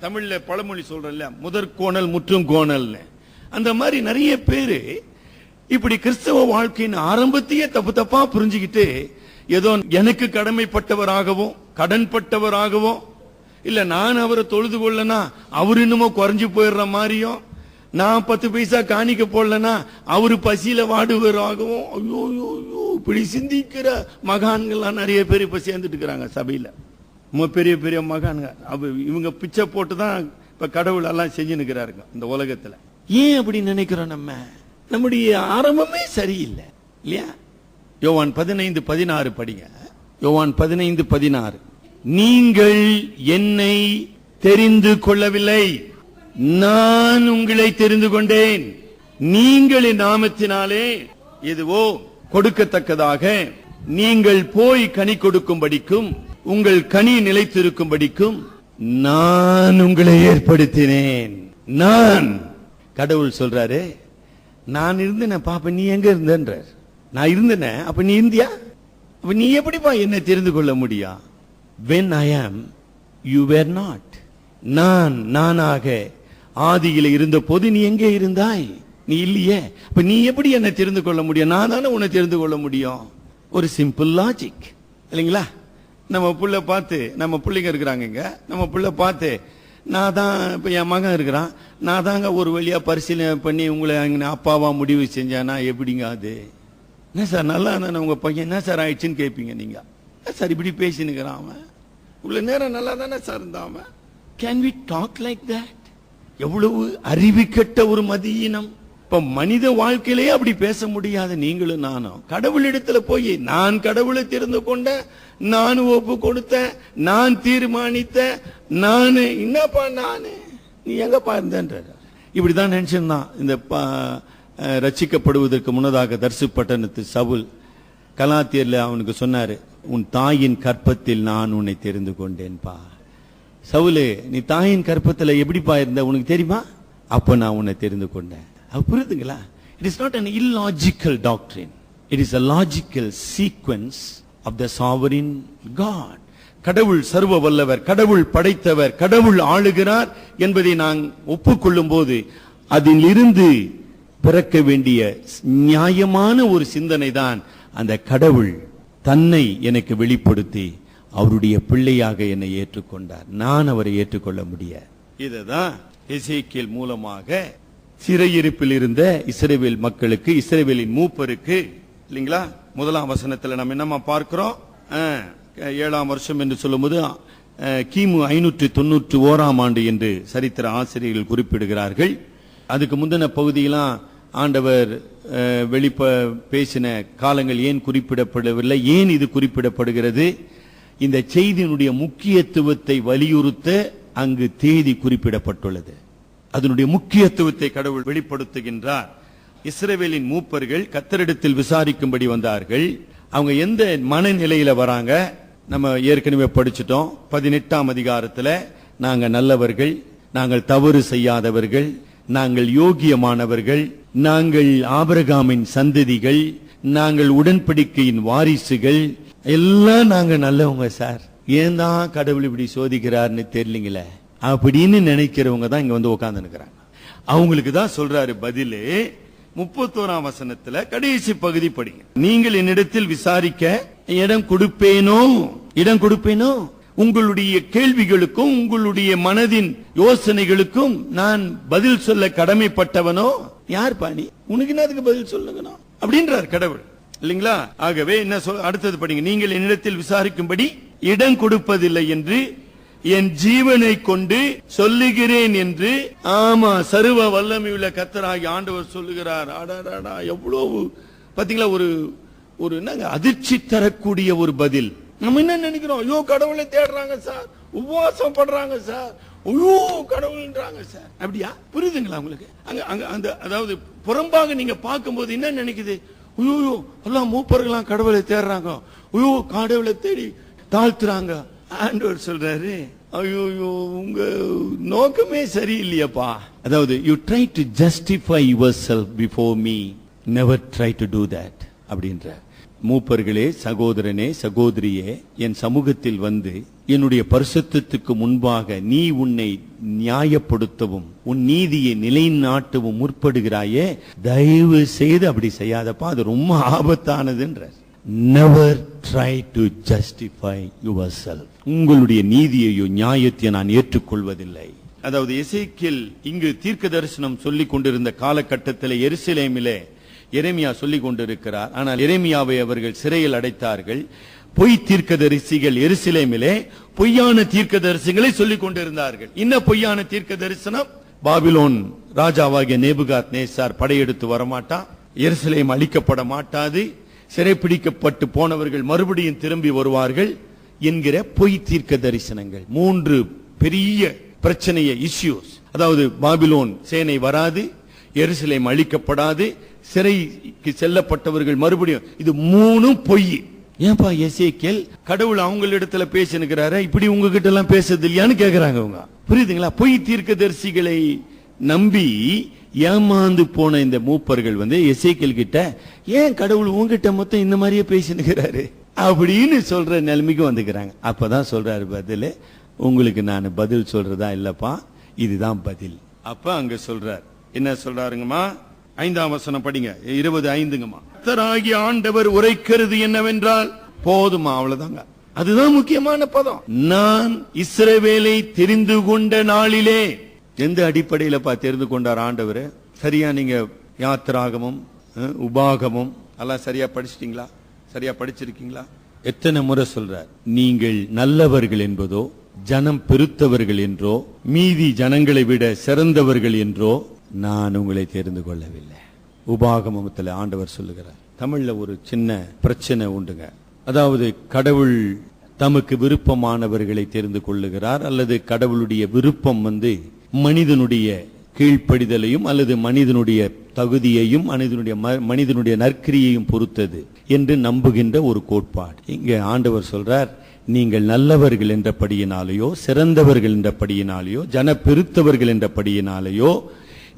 B: தமிழ்ல பழமொழி சொல்றல, முதற் கோணல் முற்றும் கோணல்னு. அந்த மாதிரி நிறைய பேரு இப்படி கிறிஸ்தவ வாழ்க்கையின் ஆரம்பத்தையே தப்பு தப்பா புரிஞ்சுக்கிட்டு ஏதோ எனக்கு கடமைப்பட்டவராகவும் கடன்பட்டவராகவும், இல்ல நான் அவரை தொழுது கொள்ளனா அவர் இன்னமும் குறைஞ்சு போயிடுற மாதிரியும், நான் 10 பைசா காணிக்க போடலனா அவரு பசியில வாடுவராகவும், ஐயோ இப்படி சிந்திக்கிற மகான்கள்லாம் நிறைய பேர் இப்ப சேர்ந்துட்டு இருக்கிறாங்க சபையில. பெரிய பெரிய மகான்க இவங்க பிச்சை போட்டுதான் இப்ப கடவுள் எல்லாம் செஞ்சு நிற்கிறாருங்க இந்த உலகத்துல. ஏன் அப்படி நினைக்கிறோம்? நம்முடைய ஆரம்பமே சரியில்லை இல்லையா? யோவான் 15:16 படிங்க. யோவான் 15:16. நீங்கள் என்னை தெரிந்து கொள்ளவில்லை, நான் உங்களை தெரிந்து கொண்டேன். நீங்கள் என் நாமத்தினாலே எதுவோ கொடுக்கத்தக்கதாக நீங்கள் போய் கனி கொடுக்கும்படிக்கும் உங்கள் கனி நிலைத்திருக்கும்படிக்கும் நான் உங்களை ஏற்படுத்தினேன். நான், கடவுள் சொல்றாரு, நான் இருந்தேன் பாப்ப, நீ எங்க இருந்தன்றார். நான் இருந்தேன், அப்ப நீ இருந்தியா? அப்ப நீ எப்படிப்பா என்ன தெரிந்து கொள்ள முடியும்? When I am, you were not. நானாக ஆதியில இருந்த போது நீ எங்கே இருந்தாய்? நீ இல்லையே. அப்ப நீ எப்படி என்ன தெரிந்து கொள்ள முடியும்? நான் தானே உன்னை தெரிந்து கொள்ள முடியும். ஒரு சிம்பிள் லாஜிக் இல்லைங்களா? நம்ம புள்ள பார்த்து, நம்ம பிள்ளைங்க இருக்கிறாங்க, நம்ம புள்ள பார்த்து, நான் தான் இப்ப என் மகன் இருக்கிறான், நான் தாங்க ஒரு வழியா பரிசீலனை பண்ணி உங்களை அப்பாவா முடிவு செஞ்சானா எப்படிங்க அது? என்ன சார் நல்லா இருந்தா உங்க பையன் என்ன சார் ஆயிடுச்சுன்னு கேட்பீங்க நீங்க. சார் இப்படி பேசினுக்கிறான், அவன் உள்ள நேரம் நல்லா தானே சார் இருந்தான் அவன். Can we talk like that? எவ்வளவு அறிவிக்கட்ட ஒரு மதியினம். இப்ப மனித வாழ்க்கையிலேயே அப்படி பேச முடியாது. நீங்களும் நானும் கடவுளிடத்துல போய் நான் கடவுளை தெரிந்து கொண்ட, நான் ஒப்பு கொடுத்தேன், நான் தீர்மானித்த, நானு என்னப்பா நானு, நீ எங்கப்பா இருந்த? இப்படிதான் நினைச்சிருந்தான். இந்த ரட்சிக்கப்படுவதற்கு முன்னதாக தர்சு பட்டணத்து சவுல் கலாத்தியர்ல அவனுக்கு சொன்னாரு, உன் தாயின் கற்பத்தில் நான் உன்னை தெரிந்து கொண்டேன்பா. சவுலே, நீ தாயின் கற்பத்துல எப்படிப்பா இருந்த உனக்கு தெரியுமா? அப்ப நான் உன்னை தெரிந்து கொண்டேன். புரியுதுங்களா? It is not an illogical doctrine. It is a logical sequence of the sovereign God. கடவுள் சர்வ வல்லவர், கடவுள் படைத்தவர், கடவுள் ஆளுகிறார் என்பதை நான் ஒப்புக்கொள்ளும் போது அதிலிருந்து பிறக்க வேண்டிய நியாயமான ஒரு சிந்தனை தான் அந்த கடவுள் தன்னை எனக்கு வெளிப்படுத்தி அவருடைய பிள்ளையாக என்னை ஏற்றுக்கொண்டார். நான் அவரை ஏற்றுக்கொள்ள முடியாது. இதுதான் எசேக்கியேல் மூலமாக சிறையிருப்பில் இருந்த இஸ்ரவேல் மக்களுக்கு, இஸ்ரவேலின் மூப்பருக்கு இல்லைங்களா, 1ஆம் வசனத்துல நம்ம என்னமா பார்க்கிறோம்? 7ஆம் வருஷம் என்று சொல்லும்போது கிமு 591ஆம் ஆண்டு என்று சரித்திர ஆசிரியர்கள் குறிப்பிடுகிறார்கள். அதுக்கு முந்தின பகுதியெல்லாம் ஆண்டவர் பேசின காலங்கள் ஏன் குறிப்பிடப்படவில்லை? ஏன் இது குறிப்பிடப்படுகிறது? இந்த செய்தியினுடைய முக்கியத்துவத்தை வலியுறுத்த அங்கு தேதி குறிப்பிடப்பட்டுள்ளது. அதனுடைய முக்கியத்துவத்தை கடவுள் வெளிப்படுத்துகின்றார். இஸ்ரவேலின் மூப்பர்கள் கர்த்தரிடத்தில் விசாரிக்கும்படி வந்தார்கள். அவங்க எந்த மனநிலையில வராங்க? நம்ம ஏற்கனவே படிச்சிட்டோம் 18ஆம் அதிகாரத்துல. நாங்க நல்லவர்கள், நாங்கள் தவறு செய்யாதவர்கள், நாங்கள் யோகியமானவர்கள், நாங்கள் ஆபிரகாமின் சந்ததிகள், நாங்கள் உடன்படிக்கையின் வாரிசுகள், எல்லாம் நாங்க நல்லவங்க சார். ஏன் தான் கடவுள் இப்படி சோதிக்கிறார்னு தெரியலீங்களே அப்படின்னு நினைக்கிறவங்க தான் இங்க வந்து உட்கார்ந்து இருக்கிறாங்க. அவங்களுக்கு தான் சொல்றாரு பதிலு. 31ஆம் வசனத்துல கடைசி பகுதி படிங்க. நீங்கள் என்னிடத்தில் விசாரிக்க இடம் கொடுப்பேனோ, உங்களுடைய கேள்விகளுக்கும் உங்களுடைய மனதின் யோசனைகளுக்கும் நான் பதில் சொல்ல கடமைப்பட்டவனோ. யார் பாணி? உனக்கு என்னதுக்கு பதில் சொல்லணும் அப்படின்றார் கடவுள் இல்லைங்களா? ஆகவே என்ன அடுத்தது படிங்க. நீங்கள் என்னிடத்தில் விசாரிக்கும்படி இடம் கொடுப்பதில்லை என்று என் ஜீவனை கொண்டு சொல்லுகிறேன் என்று, ஆமா, சர்வ வல்லமையுள்ள கர்த்தராகிய ஆண்டவர் சொல்லுகிறார். எவ்வளவு பாத்தீங்களா? ஒரு என்னங்க அதிர்ச்சி தரக்கூடிய ஒரு பதில். நம்ம என்ன நினைக்கிறோம்? ஐயோ கடவுளை தேடுறாங்க சார், உபவாசம் பண்றாங்க சார், ஐயோ கடவுள்ன்றாங்க சார். அப்படியா? புரியுதுங்களா உங்களுக்கு? அங்க அங்க அந்த அதாவது புறம்பாக நீங்க பார்க்கும்போது என்ன நினைக்குது? ஐயோ எல்லாம் மூப்பர்களாம் கடவுளை தேடுறாங்க, ஐயோ கடவுளை தேடி தாழ்த்துறாங்க. ஆண்டவர் சொல்றாரு, ஐயோ உங்க நோக்கமே சரியில்லையப்பா. அதாவது you try to justify your self before me, never try to do that அப்படின்ற. மூப்பர்களே, சகோதரனே, சகோதரியே, என் சமூகத்தில் வந்து என்னுடைய பரிசுத்தத்துக்கு முன்பாக நீ உன்னை நியாயப்படுத்தவும் உன் நீதியை நிலைநாட்டவும் முற்படுகிறாயே, தயவு செய்து அப்படி செய்யாதப்பா, அது ரொம்ப ஆபத்தானதுன்ற. Never try to justify yourself. உங்களுடைய நீதியையோ நியாயத்தை நான் ஏற்றுக்கொள்வதில்லை. அதாவது எசேக்கியேல் இங்கு தீர்க்க தரிசனம் சொல்லிக் கொண்டிருந்த காலகட்டத்தில் எருசலேமிலே எரேமியா சொல்லிக் கொண்டிருக்கிறார். ஆனால் எரேமியாவை அவர்கள் சிறையில் அடைத்தார்கள். பொய் தீர்க்கதரிசிகள் எருசலேமிலே பொய்யான தீர்க்கதரிசனங்களை சொல்லிக் கொண்டிருந்தார்கள். என்ன பொய்யான தீர்க்க தரிசனம்? பாபிலோன் ராஜாவாகிய நேபுகாத் நேசார் படையெடுத்து வரமாட்டான், எருசலேம் அழிக்கப்பட மாட்டாது, சிறைப்பிடிக்கப்பட்டு போனவர்கள் மறுபடியும் திரும்பி வருவார்கள் என்கிற பொய் தீர்க்க தரிசனங்கள். 3 பெரிய பிரச்சனைய இஷ்யூஸ். அதாவது பாபிலோன் சேனை வராது, எருசலேம் அழிக்கப்படாது, சிறைக்கு செல்லப்பட்டவர்கள் மறுபடியும். இது 3 பொய். ஏன்பா எசேக்கியேல் கடவுள் அவங்களிடத்துல பேசினுக்கிறாரு, இப்படி உங்ககிட்ட எல்லாம் பேசுறது இல்லையான்னு கேக்குறாங்க அவங்க. புரியுதுங்களா? பொய் தீர்க்கதரிசிகளை நம்பி ஏமாந்து போன இந்த மூப்பர்கள் வந்து எசேக்கியேல் கிட்ட, ஏன் கடவுள் உங்ககிட்ட மொத்தம் இந்த மாதிரியே பேசினுக்கிறாரு அப்படின்னு சொல்ற நிலைமைக்கு வந்துக்கிறாங்க. அப்பதான் சொல்றாரு பதில், உங்களுக்கு நான் பதில் சொல்றதா இல்லப்பா, இதுதான் பதில். அப்ப அங்க சொல்றார், என்ன சொல்றாருங்கம்மா? 5ஆம் வசனம் படிங்க, 25ங்கம்மா. கர்த்தராகிய ஆண்டவர் உரைக்கிறது என்னவென்றால், போதுமா, அவ்வளவுதாங்க. அதுதான் முக்கியமான பதம். நான் இஸ்ரவேலை தெரிந்து கொண்ட நாளிலே. எந்த அடிப்படையில தெரிந்து கொண்டார் ஆண்டவர்? சரியா நீங்க யாத்திராகமும் உபாகமும் எல்லாம் சரியா படிச்சிட்டீங்களா? சரியா படிச்சிருக்கீங்களா? எத்தனை முறை சொல்றார், நீங்கள் நல்லவர்கள் என்பதோ, ஜனம் பெருத்தவர்கள் என்றோ, மீதி ஜனங்களை விட சிறந்தவர்கள் என்றோ நான் உங்களை தெரிந்து கொள்ளவில்லை. உபாகமத்தில் ஆண்டவர் சொல்லுகிறார். தமிழ்ல ஒரு சின்ன பிரச்சனை உண்டுங்க. அதாவது கடவுள் தமக்கு விருப்பமானவர்களை தெரிந்து கொள்ளுகிறார், அல்லது கடவுளுடைய விருப்பம் மனிதனுடைய கீழ்ப்படிதலையும் அல்லது மனிதனுடைய தகுதியையும் மனிதனுடைய நற்கிரியையும் பொறுத்தது என்று நம்புகின்ற ஒரு கோட்பாடு. இங்க ஆண்டவர் சொல்றார், நீங்கள் நல்லவர்கள் என்றபடியினாலேயோ, சிறந்தவர்கள் என்றபடியினாலேயோ, ஜன பெருத்தவர்கள் என்றபடியினாலேயோ,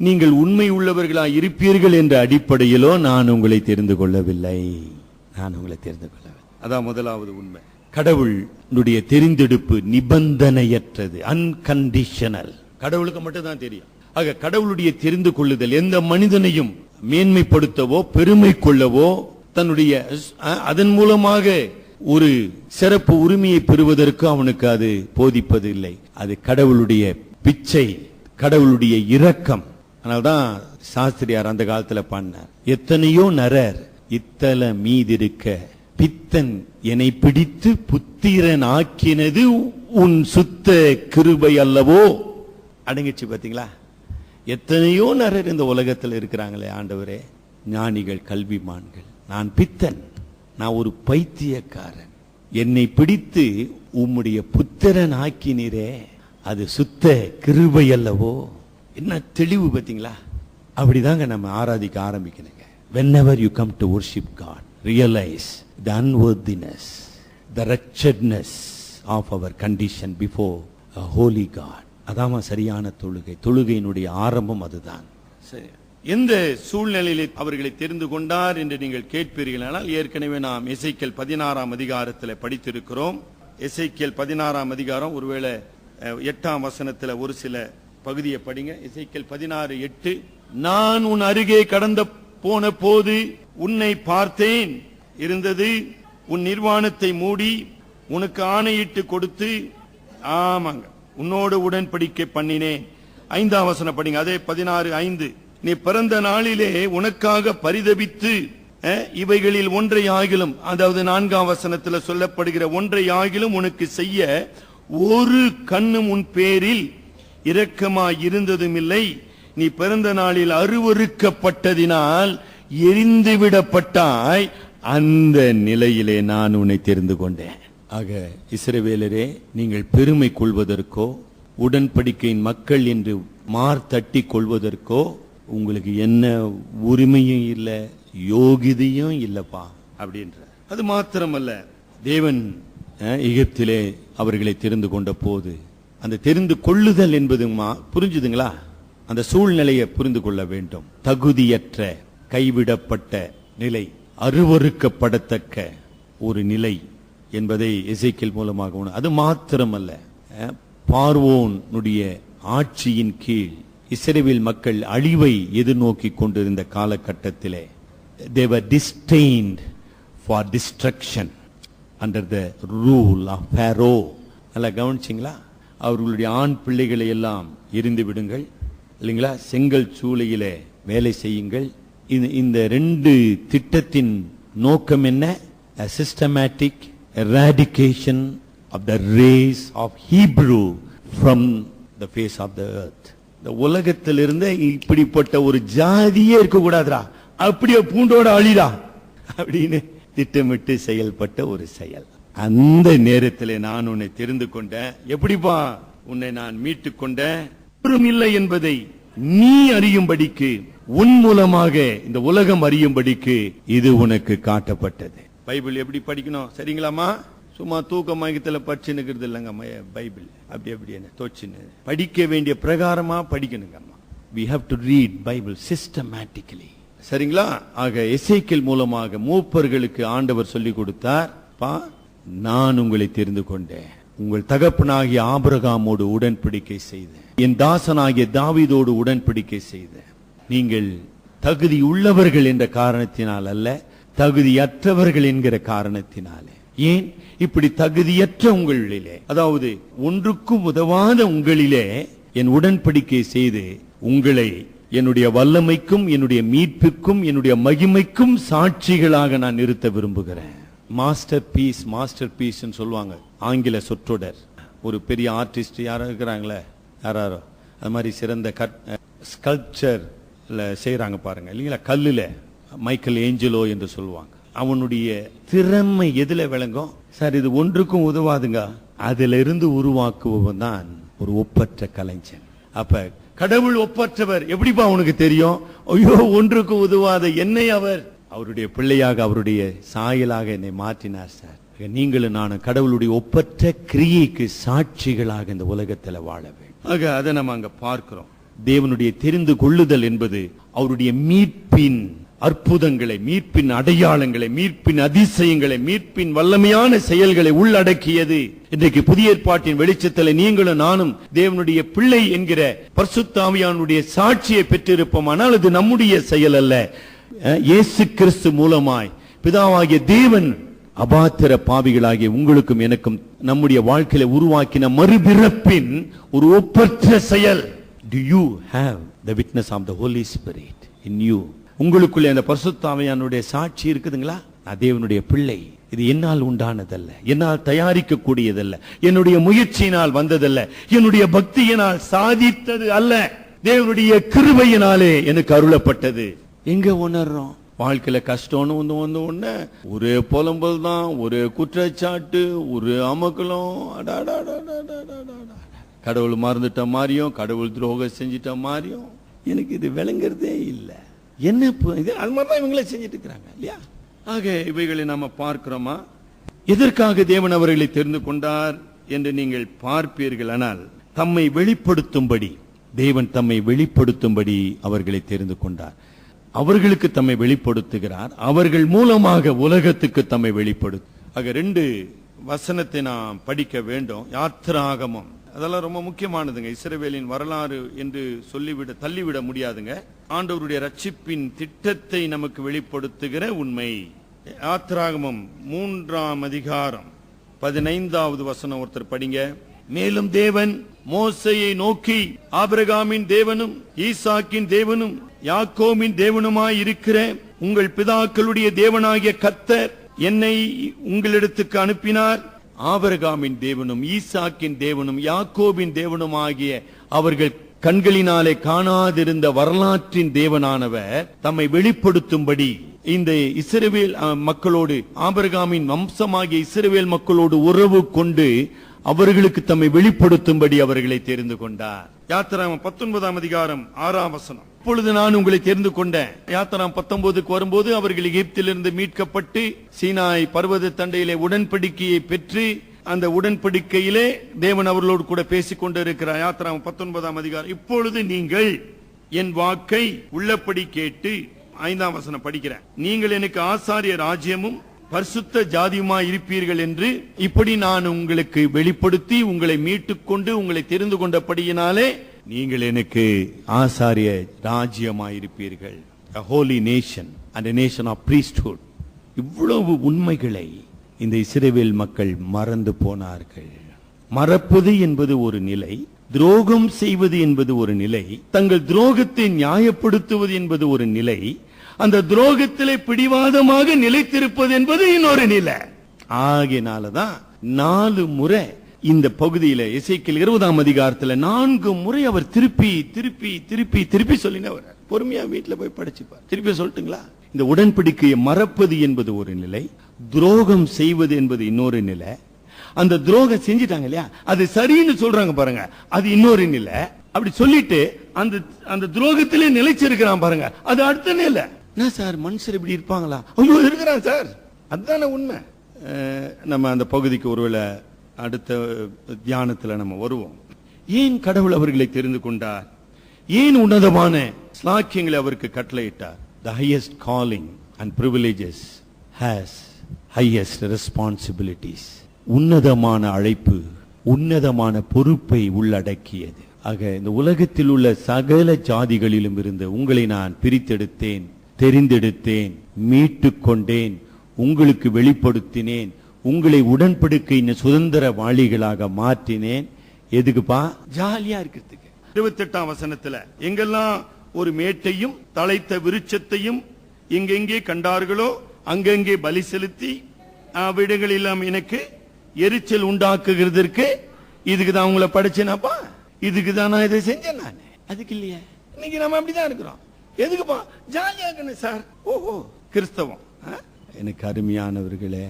B: நீங்கள் உண்மை உள்ளவர்களாய் இருப்பீர்கள் என்ற அடிப்படையிலோ நான் உங்களை தெரிந்து கொள்ளவில்லை. நான் உங்களை தெரிந்து கொள்ளவில்லை. அதான் முதலாவது உண்மை. கடவுளுடைய தெரிந்தெடுப்பு நிபந்தனையற்றது, அன்கண்டிஷனல். கடவுளுக்கு மட்டும் தான் தெரியும். ஆக கடவுளுடைய தெரிந்து கொள்ளுதல் எந்த மனிதனையும் மேன்மைப்படுத்தவோ பெருமை கொள்ளவோ தன்னுடைய அதன் மூலமாக ஒரு சிறப்பு உரிமையை பெறுவதற்கு அவனுக்கு அது போதிப்பது இல்லை. அது கடவுளுடைய பிச்சை, கடவுளுடைய இரக்கம். அதனால்தான் சாஸ்திரியார் அந்த காலத்துல பாடினார், எத்தனையோ நரர் இத்தல மீதிருக்க பித்தன் என்னை பிடித்து புத்திரன் ஆக்கினது உன் சுத்த கிருபை அல்லவோ. அடங்கிச்சு பாத்தீங்களா? எத்தனையோ நரர் இந்த உலகத்தில் இருக்கிறாங்களே ஆண்டவரே, ஞானிகள், கல்விமான்கள். நான் பித்தன், நான் ஒரு பைத்தியக்காரன், என்னை பிடித்து உம்முடைய புத்திரன் ஆக்கினீரே, அது சுத்த கிருபை அல்லவோ. என்ன தெளிவு பாத்தீங்களா? அப்படிதாங்க நம்ம ஆராதிக்க ஆரம்பிக்கணுங்க. whenever you come to worship God, realize the unworthiness, the wretchedness of our condition before a holy God. அதாம சரியான தொழுகை. தொழுகையினுடைய ஆரம்பம் அதுதான். சரி, எந்த சூழ்நிலையில் அவர்களை தெரிந்து கொண்டார் என்று நீங்கள் கேட்பீர்களானால், ஏற்கனவே நாம் எசேக்கியேல் 16ஆம் அதிகாரத்தில் படித்திருக்கிறோம். எசேக்கியேல் 16ஆம் அதிகாரம், ஒருவேளை 8ஆம் வசனத்தில் ஒரு சில பகுதியை படிங்க. எசேக்கியேல் 16:8. நான் உன் அருகே கடந்து போன போது உன்னை பார்த்தேன் இருந்தது, உன் நிர்வாணத்தை மூடி உனக்கு ஆணையிட்டு கொடுத்து, ஆமாங்க, உன்னோடு உடன்படிக்கை பண்ணினேன். 5ஆம் வசனம் படிங்க, அதே 16:5. நீ பிறந்த நாளிலே உனக்காக பரிதபித்து இவைகளில் ஒன்றை ஆகிலும், அதாவது 4ஆம் வசனத்தில் சொல்லப்படுகிற ஒன்றை ஆகிலும் உனக்கு செய்ய ஒரு கண்ணும் உன் பேரில் இரக்கமாய் இருந்ததும் இல்லை. நீ பிறந்த நாளில் அருவருக்கப்பட்டதினால் எரிந்து விடப்பட்டாய். அந்த நிலையிலே நான் உன்னை தெரிந்து கொண்டேன். ஆக இஸ்ரவேலரே, நீங்கள் பெருமை கொள்வதற்கோ உடன்படிக்கையின் மக்கள் என்று மார்த்தட்டி கொள்வதற்கோ உங்களுக்கு என்ன உரிமையும் இல்லை, யோகிதையும் இல்லப்பா அப்படின்ற. அது மாத்திரமல்ல, தேவன் எகிப்திலே அவர்களை தெரிந்து கொண்ட போது அந்த தெரிந்து கொள்ளுதல் என்பது புரிஞ்சுதுங்களா? அந்த சூழ்நிலையை புரிந்து கொள்ள வேண்டும். தகுதியற்ற, கைவிடப்பட்ட நிலை, அருவருக்கப்படத்தக்க ஒரு நிலை என்பதை எசேக்கியேல் மூலமாக அது மாத்திரமல்ல, பார்வோனுடைய ஆட்சியின் கீழ் இஸ்ரவேல் மக்கள் அழிவை எதிர்நோக்கி கொண்டிருந்த காலகட்டத்திலே they were destined for destruction under the rule of Pharaoh. நல்லா கவனிச்சிங்களா? அவர்களுடைய ஆண் பிள்ளைகளை எல்லாம் எரிந்து விடுங்கள் இல்லைங்களா, செங்கல் சூளையிலே வேலை செய்யுங்கள். இந்த ரெண்டு திட்டத்தின் நோக்கம் என்ன? A systematic eradication of the race of Hebrew from the face of the earth. இந்த உலகத்திலிருந்து இப்படிப்பட்ட ஒரு ஜாதியே இருக்க கூடாதுடா, அப்படியே பூண்டோட அழிடா அப்படின்னு திட்டமிட்டு செயல்பட்ட ஒரு செயல். அந்த நேரத்தில் நான் உன்னை தெரிந்து கொண்டேன். எப்படிப்பா உன்னை நான் மீட்டு கொண்டேன்? இல்லை என்பதை நீ அறியும்படிக்கு, உன் மூலமாக இந்த உலகம் அறியும்படிக்கு இது உனக்கு காட்டப்பட்டது. பைபிள் எப்படி படிக்கணும் சரிங்களாமா? சும்மா தூக்க மயக்கத்துல படிச்சுன்னுக்கிறது இல்லைங்க பைபிள். அப்படி என்ன தோச்சுன்னு படிக்க வேண்டிய பிரகாரமா படிக்கணுங்கம்மா. we have to read Bible systematically. சரிங்களா? ஆக எசேக்கியேல் மூலமாக மூப்பர்களுக்கு ஆண்டவர் சொல்லி கொடுத்தார், பா நான் உங்களை தெரிந்து கொண்டேன், உங்கள் தகப்பனாகிய ஆபிரகாமோடு உடன்படிக்கை செய்தேன், என் தாசனாகிய தாவீதோடு உடன்படிக்கை செய்தேன். நீங்கள் தகுதி உள்ளவர்கள் என்ற காரணத்தினால் அல்ல, தகுதியற்றவர்கள் என்கிற காரணத்தினாலே. ஏன் இப்படி தகுதியற்ற உங்களிலே, அதாவது ஒன்றுக்கும் உதவாத உங்களிலே என் உடன்படிக்கை செய்து உங்களை என்னுடைய வல்லமைக்கும் என்னுடைய மீட்புக்கும் என்னுடைய மகிமைக்கும் சாட்சிகளாக நான் நிறுத்த விரும்புகிறேன். மாஸ்டர் பீஸ் சொல்லுவாங்க ஆங்கில சொற்றொடர். ஒரு பெரிய ஆர்டிஸ்ட் யாரோ இருக்கிறாங்களே, யாரோ அது மாதிரி சிறந்த ஸ்கல்ப்சர்ல செய்யறாங்க பாருங்க இல்லைங்களா, கல்லுல மைக்கேல் ஏஞ்சலோ என்று சொல்லுவாங்க. அவனுடைய திறமை எதுல விளங்கும்? சார் இது ஒன்றுக்கும் உதவாதுங்க, அதுல இருந்து உருவாக்குவன் தான் ஒரு ஒப்பற்ற கலைஞன். அப்ப கடவுள் ஒப்பற்றவர் எப்படிப்பா உனக்கு தெரியும்? ஐயோ ஒன்றுக்கு உதவாத என்னை அவருடைய பிள்ளையாக, அவருடைய சாயலாக என்னை மாற்றினார் சார். நீங்களும் நானும் கடவுளுடைய ஒப்பற்ற கிரியைக்கு சாட்சிகளாக இந்த உலகத்தில் வாழ வேண்டும். ஆக அதை நம்ம அங்க பார்க்கிறோம். தேவனுடைய தெரிந்து கொள்ளுதல் என்பது அவருடைய மீட்பின் அற்புதங்களை, மீட்பின் அடையாளங்களை, மீட்பின் அதிசயங்களை, மீட்பின் வல்லமையான செயல்களை உள்ளடக்கியது. இன்றைக்கு புதிய ஏற்பாட்டின் வெளிச்சத்தில் நீங்களும் நானும் தேவனுடைய பிள்ளை என்கிற பரிசுத்த ஆவியானுடைய சாட்சியை பெற்றிருப்போம். ஆனால் அது நம்முடைய செயல் அல்ல, இயேசு கிறிஸ்து மூலமாய் பிதாவாகிய தேவன் அபாத்திர பாவிகளாகிய உங்களுக்கும் எனக்கும் நம்முடைய வாழ்க்கையில உருவாக்கின மறுபிறப்பின் ஒரு ஒப்பற்ற செயல். Do you have the witness of the Holy Spirit in you? உங்களுக்குள்ளே அந்த பரிசுத்த ஆவியானுடைய சாட்சி இருக்குதுங்களா? நான் தேவனுடைய பிள்ளை. இது என்னால் உண்டானதல்ல, என்னால் தயாரிக்க கூடியதல்ல, என்னுடைய முயற்சியினால் வந்ததல்ல, என்னுடைய பக்தியினால் சாதித்தது அல்ல, தேவனுடைய கிருபையினாலே எனக்கு அருளப்பட்டது. எங்க உணர்றோம்? வாழ்க்கையில கஷ்டம்னு வந்து ஒண்ணு ஒரே புலம்பல் தான், ஒரே குற்றச்சாட்டு, ஒரு அமக்கலம், கடவுள் மறந்துட்ட மாதிரியும் கடவுள் துரோகம் செஞ்சிட்ட மாதிரியும் எனக்கு இது விளங்குறதே இல்லை. என்ன அது மாதிரிதான் இவங்களே செஞ்சிட்டு இருக்கிறாங்க இல்லையா? ஆக இவைகளை நாம பார்க்கிறோமா? எதற்காக தேவன் அவர்களை தெரிந்து கொண்டார் என்று நீங்கள் பார்ப்பீர்கள். ஆனால் தம்மை வெளிப்படுத்தும்படி, தேவன் தம்மை வெளிப்படுத்தும்படி அவர்களை தெரிந்து கொண்டார். அவர்களுக்கு தம்மை வெளிப்படுத்துகிறார், அவர்கள் மூலமாக உலகத்துக்கு தம்மை வெளிப்படுத்து. ஆக 2 வசனத்தை நாம் படிக்க வேண்டும். யாத்திராகமம் அதெல்லாம் ரொம்ப முக்கியமானதுங்க. இஸ்ரவேலின் வரலாறு என்று தள்ளிவிட முடியாதுங்க. ஆண்டவருடைய ரட்சிப்பின் திட்டத்தை நமக்கு வெளிப்படுத்துகிற உண்மை. யாத்திராகமம் 3ஆம் அதிகாரம் 15வது வசனம் ஒருத்தர் படிங்க. மேலும் தேவன் மோசேயை நோக்கி, ஆபிரகாமின் தேவனும் ஈசாக்கின் தேவனும் யாக்கோபின் தேவனுமாய் இருக்கிற உங்கள் பிதாக்களுடைய தேவனாகிய கர்த்தர் என்னை உங்களிடத்துக்கு அனுப்பினார். ஆபிரகாமின் தேவனும் ஈசாக்கின் தேவனும் யாக்கோபின் தேவனும் ஆகிய அவர்கள் கண்களினாலே காணாதிருந்த வரலாற்றின் தேவனானவர் தம்மை வெளிப்படுத்தும்படி இந்த இஸ்ரவேல் மக்களோடு, ஆபிரகாமின் வம்சமாகிய இஸ்ரவேல் மக்களோடு உறவு கொண்டு அவர்களுக்கு தம்மை வெளிப்படுத்தும்படி அவர்களை தெரிந்து கொண்டார். யாத்திராகமம் 19 அதிகாரம் 6 வசனம். இப்பொழுது நான் உங்களை தெரிந்து கொண்டேன். யாத்திராகமம் 19க்கு வரும்போது அவர்கள் எகிப்திலிருந்து மீட்கப்பட்டு சீனாய் பர்வத தண்டையிலே உடன்படிக்கையை பெற்று அந்த உடன்படிக்கையிலே தேவன் அவர்களோடு கூட பேசிக் கொண்டிருக்கிறார். யாத்திராகமம் 19 அதிகாரம். இப்பொழுது நீங்கள் என் வாக்கை உள்ளபடி கேட்டு, 5ஆம் வசனம் படிக்கிறேன். நீங்கள் எனக்கு ஆசாரிய ராஜ்யமும் பரிசுத்த ஜாதியுமாய் இருப்பீர்கள் என்று இப்படி நான் உங்களுக்கு வெளிப்படுத்தி உங்களை மீட்டுக் கொண்டு உங்களை தெரிந்து கொண்டபடியினாலே நீங்கள் எனக்கு ஆசாரிய ராஜ்யமாய் இருப்பீர்கள். a holy nation and a nation of priesthood. இவ்வளவு உண்மைகளை இந்த இஸ்ரவேல் மக்கள் மறந்து போனார்கள். மறப்பது என்பது ஒரு நிலை, துரோகம் செய்வது என்பது ஒரு நிலை, தங்கள் துரோகத்தை நியாயப்படுத்துவது என்பது ஒரு நிலை, அந்த துரோகத்திலே பிடிவாதமாக நிலைத்திருப்பது என்பது இன்னொரு நிலை. ஆகையினாலதான் 4 முறை இந்த பகுதியில எசேக்கியேல் 20ஆம் அதிகாரத்துல 4 முறை அவர் திருப்பி திருப்பி திருப்பி திருப்பி சொல்லினவர். பொறுமையா வீட்டுல போய் படிச்சுப்பார். திருப்பி சொல்லட்டுங்களா? இந்த உடன்படிக்கையை மறப்பது என்பது ஒரு நிலை, துரோகம் செய்வது என்பது இன்னொரு நிலை. அந்த துரோகம் செஞ்சிட்டாங்க இல்லையா, அது சரின்னு சொல்றாங்க பாருங்க, அது இன்னொரு நிலை. அப்படி சொல்லிட்டு அந்த துரோகத்திலே நிலைச்சிருக்கிறான் பாருங்க, அது அடுத்த நிலை. என்ன சார் மனுஷர் இப்படி இருப்பாங்களா? ஐயோ இருக்கிறான் சார், அதுதானே உண்மை. நம்ம அந்த பகுதிக்கு ஒருவேளை அடுத்த தியானத்துல நம்ம வருவோம். ஏன் கடவுள் அவர்களை தெரிந்து கொண்டார்? ஏன் உன்னதமான ஸ்லாக்கியங்களை அவருக்கு கட்டளையிட்டார்? The highest calling and privileges has highest responsibilities. உன்னதமான அழைப்பு உன்னதமான பொறுப்பை உள்ளடக்கியது. ஆக இந்த உலகத்தில் உள்ள சகல ஜாதிகளிலும் இருந்து உங்களை நான் பிரித்தெடுத்தேன், தெரிந்தெடுத்தேன், மீட்டுக் கொண்டேன், உங்களுக்கு வெளிப்படுத்தினேன், உங்களை உடன்படிக்கையின் சுதந்திரவாளிகளாக மாற்றினேன். எதுக்குப்பா? ஜாலியா இருக்கிறதுக்கு. 28ஆம் வசனத்துல எங்கெல்லாம் ஒரு மேட்டையும் தழைத்த விருட்சத்தையும் எங்கெங்கே கண்டார்களோ அங்கங்கே பலி செலுத்தி அவ்விடங்கள் எல்லாம் எனக்கு எரிச்சல் உண்டாக்குகிறதற்கு இதுக்குதான் உங்களை படிச்சேனாப்பா, இதுக்குதான் நான் இதை செஞ்சேன். நான் அதுக்கு இல்லையா? இன்னைக்கு நம்ம அப்படிதான் இருக்கிறோம். எதுக்குப்பா? ஜாலியா இருக்கணும் சார். ஓஹோ, கிறிஸ்தவம். எனக்கு அருமையானவர்களே,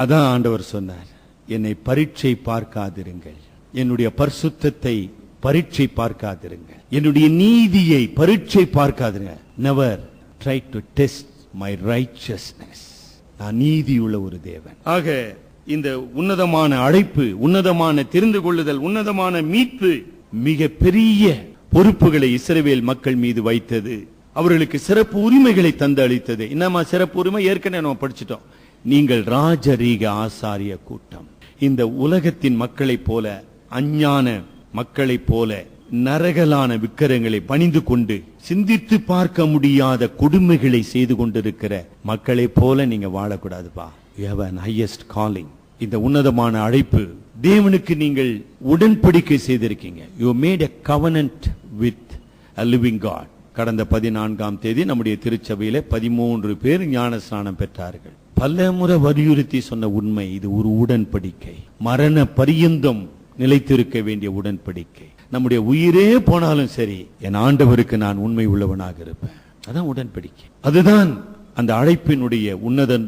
B: அதான் ஆண்டவர் சொன்னார், என்னை பரீட்சை பார்க்காதிருங்கள், என்னுடைய பரிசுத்தத்தை பரீட்சை பார்க்காதிருங்கள், என்னுடைய நீதியை பரீட்சை பார்க்காதிருங்க. never try to test my righteousness. நான் நீதியுள்ள ஒரு தேவன். ஆக இந்த உன்னதமான அழைப்பு, உன்னதமான தெரிந்து கொள்ளுதல், உன்னதமான மீட்பு மிக பெரிய பொறுப்புகளை இஸ்ரவேல் மக்கள் மீது வைத்தது. அவர்களுக்கு சிறப்பு உரிமைகளை தந்து அளித்தது. என்னமா சிறப்பு உரிமை? ஏற்கனவே நம்ம படிச்சிட்டோம். நீங்கள் ராஜரீக ஆசாரிய கூட்டம். இந்த உலகத்தின் மக்களைப் போல, அஞ்ஞான மக்களைப் போல நரகலான விக்கிரங்களை பணிந்து கொண்டு சிந்தித்து பார்க்க முடியாத கொடுமைகளை செய்து கொண்டிருக்கிற மக்களை போல நீங்க வாழக்கூடாதுப்பா. You have an highest calling. இந்த உன்னதமான அழைப்பு, தேவனுக்கு நீங்கள் உடன்படிக்கை செய்திருக்கீங்க. You made a covenant with a living God. கடந்த 14ஆம் தேதி நம்முடைய திருச்சபையில 13 பேர் ஞான ஸ்நானம் பெற்றார்கள். பல முறை வலியுறுத்தி சொன்ன உண்மை, இது ஒரு உடன்படிக்கை, மரண பரியந்தம் நிலைத்திருக்க வேண்டிய உடன்படிக்கை. நம்முடைய உயிரே போனாலும் சரி, என் ஆண்டவருக்கு நான் உண்மை உள்ளவனாக இருப்பேன். அதான் உடன்படிக்கை. அதுதான் அந்த அழைப்பினுடைய உன்னத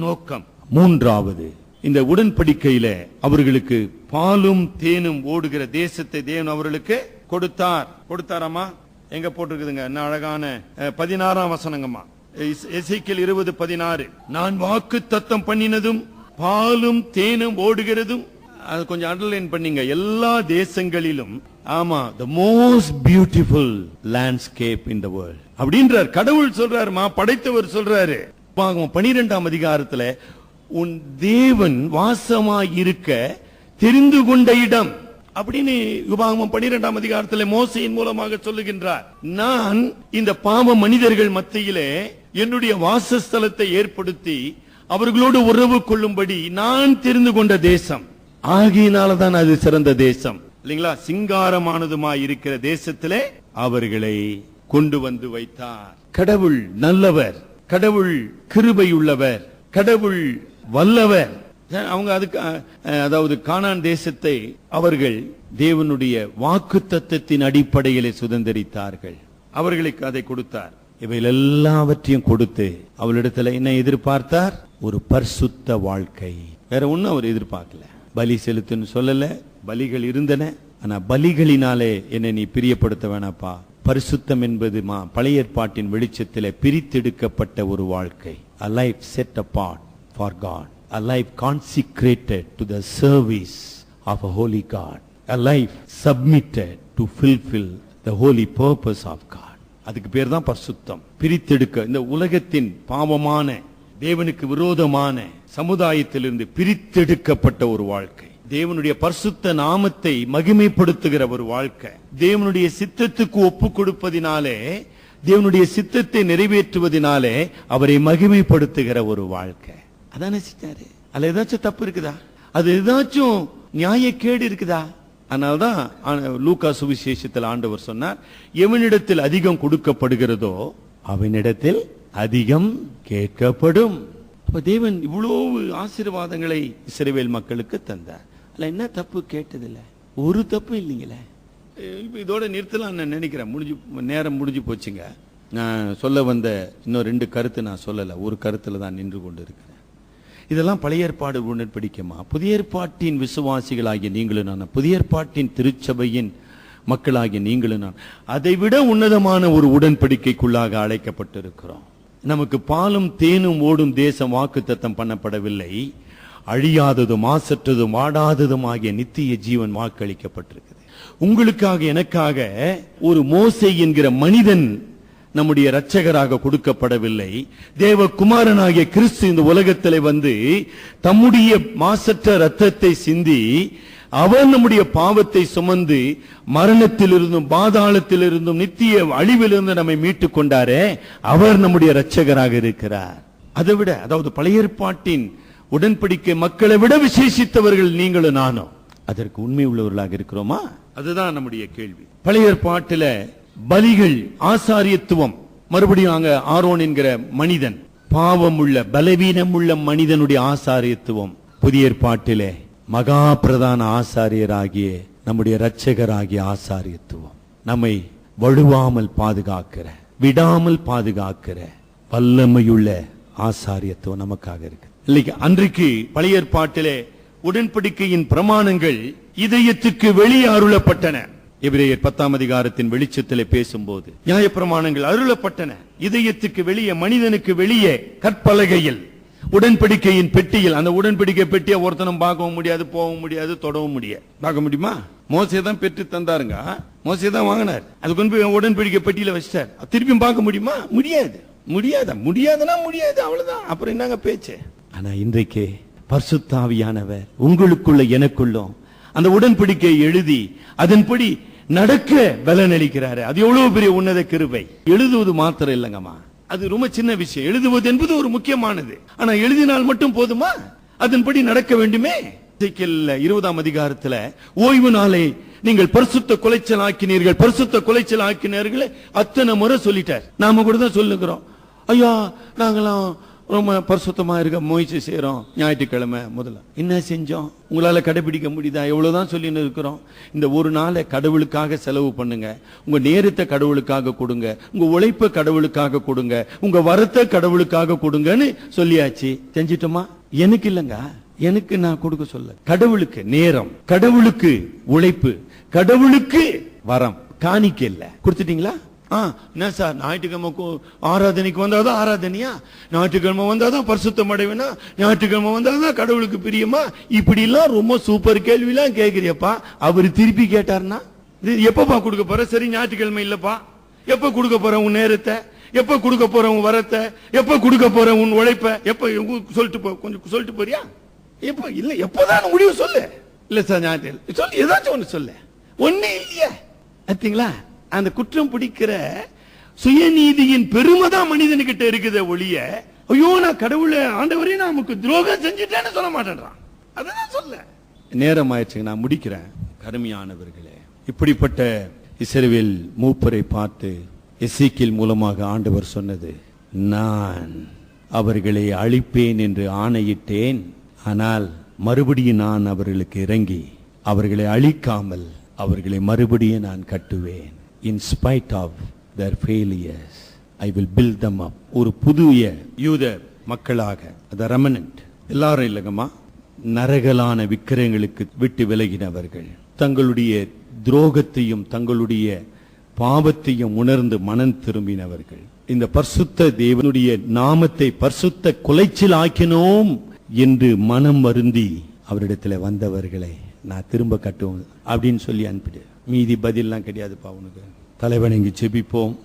B: நோக்கம். 3வது, இந்த உடன்படிக்கையில அவர்களுக்கு பாலும் தேனும் ஓடுகிற தேசத்தை தேவன் அவர்களுக்கு கொடுத்தாராமா? எங்க போட்டிருக்குதுங்க? என்ன அழகான 16ஆம் வசனங்கம்மா, எசேக்கியேல் 20:16. நான் வாக்கு தத்தம் பண்ணினதும் பாலும் தேனும் ஓடுகிறதும், அது கொஞ்சம் அண்டர்லைன் பண்ணீங்க, எல்லா தேசங்களிலும். ஆமா, the most beautiful landscape in the world அப்படின்றார் கடவுள். சொல்றாருமா, படைத்தவர் சொல்றாரு. 12ஆம் அதிகாரத்துல உன் தேவன் வாசமாய் இருக்க தெரிந்து கொண்ட இடம் அப்படின்னு உபாகமம் 12ஆம் அதிகாரத்துல மோசையின் மூலமாக சொல்லுகின்றார். நான் இந்த பாவ மனிதர்கள் மத்தியிலே என்னுடைய வாசஸ்தலத்தை ஏற்படுத்தி அவர்களோடு உறவு கொள்ளும்படி நான் தெரிந்து கொண்ட தேசம். ஆகையினாலதான் அது சிறந்த தேசம் இல்லைங்களா? சிங்காரமானதுமாய் இருக்கிற தேசத்திலே அவர்களை கொண்டு வந்து வைத்தார். கடவுள் நல்லவர், கடவுள் கிருபையுள்ளவர், கடவுள் வல்லவர். அவங்க அதுக்கு அதாவது கானான் தேசத்தை அவர்கள் தேவனுடைய வாக்குத்தத்தத்தின் அடிப்படையிலே சுதந்தரித்தார்கள். அவர்களுக்கு அதை கொடுத்தார். இவைகள் எல்லாவற்றையும் கொடுத்து அவளிடத்துல என்ன எதிர்பார்த்தார்? ஒரு பரிசுத்த வாழ்க்கை. வேற ஒண்ணும் அவர் எதிர்பார்க்கல. பலி செலுத்துன்னு சொல்லல, பலிகள் இருந்தன. ஆனா பலிகளினாலே என்னை நீ பிரியப்படுத்த வேணாப்பா. பரிசுத்தம் என்பது பழைய ஏற்பாட்டின் வெளிச்சத்திலே பிரித்தெடுக்கப்பட்ட ஒரு வாழ்க்கை. A life set apart for God. A life consecrated to the service of a holy God. A life submitted to fulfill the holy purpose of God. அதுக்கு பேர் தான் பரிசுத்தம். பிரித்தெடுக்க, இந்த உலகத்தின் பாவமான தேவனுக்கு விரோதமான சமுதாயத்திலிருந்து பிரித்தெடுக்கப்பட்ட ஒரு வாழ்க்கை. தேவனுடைய பரிசுத்த நாமத்தை மகிமைப்படுத்துகிற ஒரு வாழ்க்கை. தேவனுடைய சித்தத்துக்கு ஒப்பு கொடுப்பதினாலே, தேவனுடைய சித்தத்தை நிறைவேற்றுவதினாலே அவரை மகிமைப்படுத்துகிற ஒரு வாழ்க்கை. அதானே சித்தாரு. அதுல ஏதாச்சும் தப்பு இருக்குதா? அது ஏதாச்சும் நியாயக்கேடு இருக்குதா? அதனால்தான் லூக்கா சுவிசேஷத்தில் ஆண்டவர் சொன்னார், எவனிடத்தில் அதிகம் கொடுக்கப்படுகிறதோ அவனிடத்தில் அதிகம் கேட்கப்படும். அப்ப தேவன் இவ்வளவு ஆசீர்வாதங்களை இஸ்ரவேல் மக்களுக்கு தந்தார். அதுல என்ன தப்பு? கேட்டதில்லை, ஒரு தப்பு இல்லைங்களே. இப்ப இதோட நிறுத்தலாம் நான் நினைக்கிறேன். நேரம் முடிஞ்சு போச்சுங்க. நான் சொல்ல வந்த இன்னும் 2 கருத்து நான் சொல்லல, ஒரு கருத்துல தான் நின்று கொண்டு இருக்கிறேன். இதெல்லாம் பழைய ஏற்பாடு உடன்படிக்கைமா? புதிய ஏற்பாட்டின் விசுவாசிகளாகிய நீங்களும் நான், புதிய ஏற்பாட்டின் திருச்சபையின் மக்களாகிய நீங்களும் நான், அதைவிட உன்னதமான ஒரு உடன்படிக்கைக்குள்ளாக அழைக்கப்பட்டிருக்கிறோம். நமக்கு பாலும் தேனும் ஓடும் தேசம் வாக்குத்தத்தம் பண்ணப்படவில்லை. அழியாததும் மாசற்றதும் வாடாததும் ஆகிய நித்திய ஜீவன் வாக்களிக்கப்பட்டிருக்கிறது. உங்களுக்காக எனக்காக ஒரு மோசே என்கிற மனிதன் நம்முடைய இரட்சகராக கொடுக்கப்படவில்லை. தேவகுமாரனாகிய கிறிஸ்து இந்த உலகத்திலே வந்து தம்முடைய மாசற்ற இரத்தத்தை சிந்தி அவர் நம்முடைய பாவத்தை சுமந்து மரணத்திலிருந்தும் பாதாளத்திலிருந்தும் நித்திய அழிவிலிருந்து நம்மை மீட்டுக் கொண்டாரே, அவர் நம்முடைய இரட்சகராக இருக்கிறார். அதை விட, அதாவது பழைய ஏற்பாட்டின் உடன்படிக்கை மக்களை விட விசேஷித்தவர்கள் நீங்களும் நானும். அதற்கு உண்மை உள்ளவர்களாக இருக்கிறோமா? அதுதான் நம்முடைய கேள்வி. பழைய ஏற்பாட்டில பலிகள், ஆசாரியத்துவம், மறுபடியும் அங்க ஆரோன் என்கிற மனிதன், பாவம் உள்ள பலவீனம் உள்ள மனிதனுடைய ஆசாரியத்துவம். புதிய ஏற்பாட்டிலே மகா பிரதான ஆசாரியராகிய நம்முடைய இரட்சகராகிய ஆசாரியத்துவம், நம்மை வழுவாமல் பாதுகாக்கிற, விடாமல் பாதுகாக்கிற வல்லமையுள்ள ஆசாரியத்துவம் நமக்காக இருக்கு. இல்லையா? அன்றைக்கு பழைய ஏற்பாட்டிலே உடன்படிக்கையின் பிரமாணங்கள் இதயத்துக்கு வெளியே அருளப்பட்டன. எபிரேயர் 10ஆம் அதிகாரத்தின் வெளிச்சத்திலே பேசும்போது நியாயப்பிரமாணங்கள் அருளப்பட்டன. இதயத்துக்கு வெளியே, மனிதனுக்கு வெளியே, கற்பலகையில், உடன்படிக்கையின் பெட்டியில். அந்த உடன்படிக்கை பெட்டியை ஒருத்தனும் பார்க்கவும் முடியாது, போகவும் முடியாது, தொடவும் முடியாது. பார்க்க முடியுமா? மோசே தான் பெற்று தந்தாருங்க, மோசே தான் வாங்கினார். அது கொண்டு போய் உடன்படிக்கை பெட்டியில வச்சிட்டார். திருப்பியும் பார்க்க முடியுமா? முடியாது. முடியாதுன்னா முடியாது, அவ்வளவுதான். அப்புறம் என்னங்க பேச்சு? ஆனா இன்றைக்கு பரிசுத்த ஆவியானவர் உங்களுக்குள்ள எனக்குள்ளும் அந்த உடன்படிக்கை எழுதி அதன்படி நடக்க பலன் அளிக்கிறாரு. அது எவ்வளவு பெரிய உன்னத கிருபை. எழுதுவது மாத்திரம் இல்லங்கம்மா, அது ரொம்ப சின்ன விஷயம். எழுதுவது என்பது ஒரு முக்கியமானது. ஆனா எழுதினால் மட்டும் போதுமா? அதன்படி நடக்க வேண்டுமே. 20ஆம் அதிகாரத்துல ஓய்வு நாளை நீங்கள் பரிசுத்த குலைச்சல் ஆக்கினீர்கள், பரிசுத்த குலைச்சல் ஆக்கினீர்கள் அத்தனை முறை சொல்லிட்டார். நாம கூட தான் சொல்லுகிறோம், ஐயா நாங்களாம் ரொம்ப பரிசுத்தமா இருக்க முயற்சி செய்யறோம். ஞாயிற்றுக்கிழமை முதல்ல என்ன செஞ்சோம்? உங்களால கடைபிடிக்க முடியுதா? எவ்வளவுதான் சொல்லின்னு இருக்கிறோம். இந்த ஒரு நாளை கடவுளுக்காக செலவு பண்ணுங்க. உங்க நேரத்தை கடவுளுக்காக கொடுங்க, உங்க உழைப்பை கடவுளுக்காக கொடுங்க, உங்க வரத்தை கடவுளுக்காக கொடுங்கன்னு சொல்லியாச்சு. செஞ்சிட்டோமா? எனக்கு இல்லங்க, எனக்கு நான் கொடுக்க சொல்ல. கடவுளுக்கு நேரம், கடவுளுக்கு உழைப்பு, கடவுளுக்கு வரம், காணிக்க இல்ல. கொடுத்துட்டீங்களா? என்ன சார், ஞாயிற்றுக்கிழமை ஆராதனைக்கு வந்தாதான் ஆராதனையா? ஞாயிற்றுக்கிழமை வந்தாதான் பரிசுத்தம் அடைவேனா? ஞாயிற்றுக்கிழமை வந்தாதான் கடவுளுக்கு பிரியமா? இப்படி எல்லாம் ரொம்ப சூப்பர் கேள்வி எல்லாம் கேக்குறியப்பா. அவரு திருப்பி கேட்டார்னா எப்பப்பா கொடுக்க போற? சரி, ஞாயிற்றுக்கிழமை இல்லப்பா. எப்ப கொடுக்க போற உன் நேரத்தை? எப்ப கொடுக்க போற உன் வரத்தை? எப்ப கொடுக்க போற உன் உழைப்ப? எப்ப சொல்லிட்டு போ, கொஞ்சம் சொல்லிட்டு போறியா? எப்ப இல்ல, எப்பதான் முடிவு சொல்லு. இல்ல சார் ஞாயிற்று சொல்லு, ஏதாச்சும் ஒண்ணு சொல்லு. ஒண்ணு இல்லையா? பார்த்தீங்களா? அந்த குற்றம் பிடிக்கிற சுயநீதியின் பெருமைதான் மனிதனுக்கிட்ட இருக்குது ஒழிய, ஐயோ நான் கடவுளை ஆண்டவரே நான் நமக்கு துரோகம் செஞ்சுட்டேன்னு சொல்ல மாட்டேன்றான். அதான் சொல்ல. நேரம் ஆயிடுச்சு, நான் முடிக்கிறேன். கருமையானவர்களே, இப்படிப்பட்ட இஸ்ரவேல் மூப்பரை பார்த்து எசேக்கியேல் மூலமாக ஆண்டவர் சொன்னது, நான் அவர்களை அழிப்பேன் என்று ஆணையிட்டேன், ஆனால் மறுபடியும் நான் அவர்களுக்கு இறங்கி அவர்களை அழிக்காமல் அவர்களை மறுபடியும் நான் கட்டுவேன். In spite of their failures, I will build them up. ஒரு புதிய யூத மக்களாக, the remnant. எல்லாரும் இல்லைங்கம்மா, நரகலான விக்கிரகங்களுக்கு விட்டு விலகினவர்கள், தங்களுடைய துரோகத்தையும் தங்களுடைய பாவத்தையும் உணர்ந்து மனம் திரும்பினவர்கள், இந்த பரிசுத்த தேவனுடைய நாமத்தை பரிசுத்த குலைச்சல் ஆக்கினோம் என்று மனம் வருந்தி அவரிடத்துல வந்தவர்களை நான் திரும்ப கட்டுவோம் அப்படின்னு சொல்லி அனுப்பிடு. மீதி பதில்லாம் கிடையாதுப்பா உனக்கு. தலைவன் இங்கு செபிப்போம்.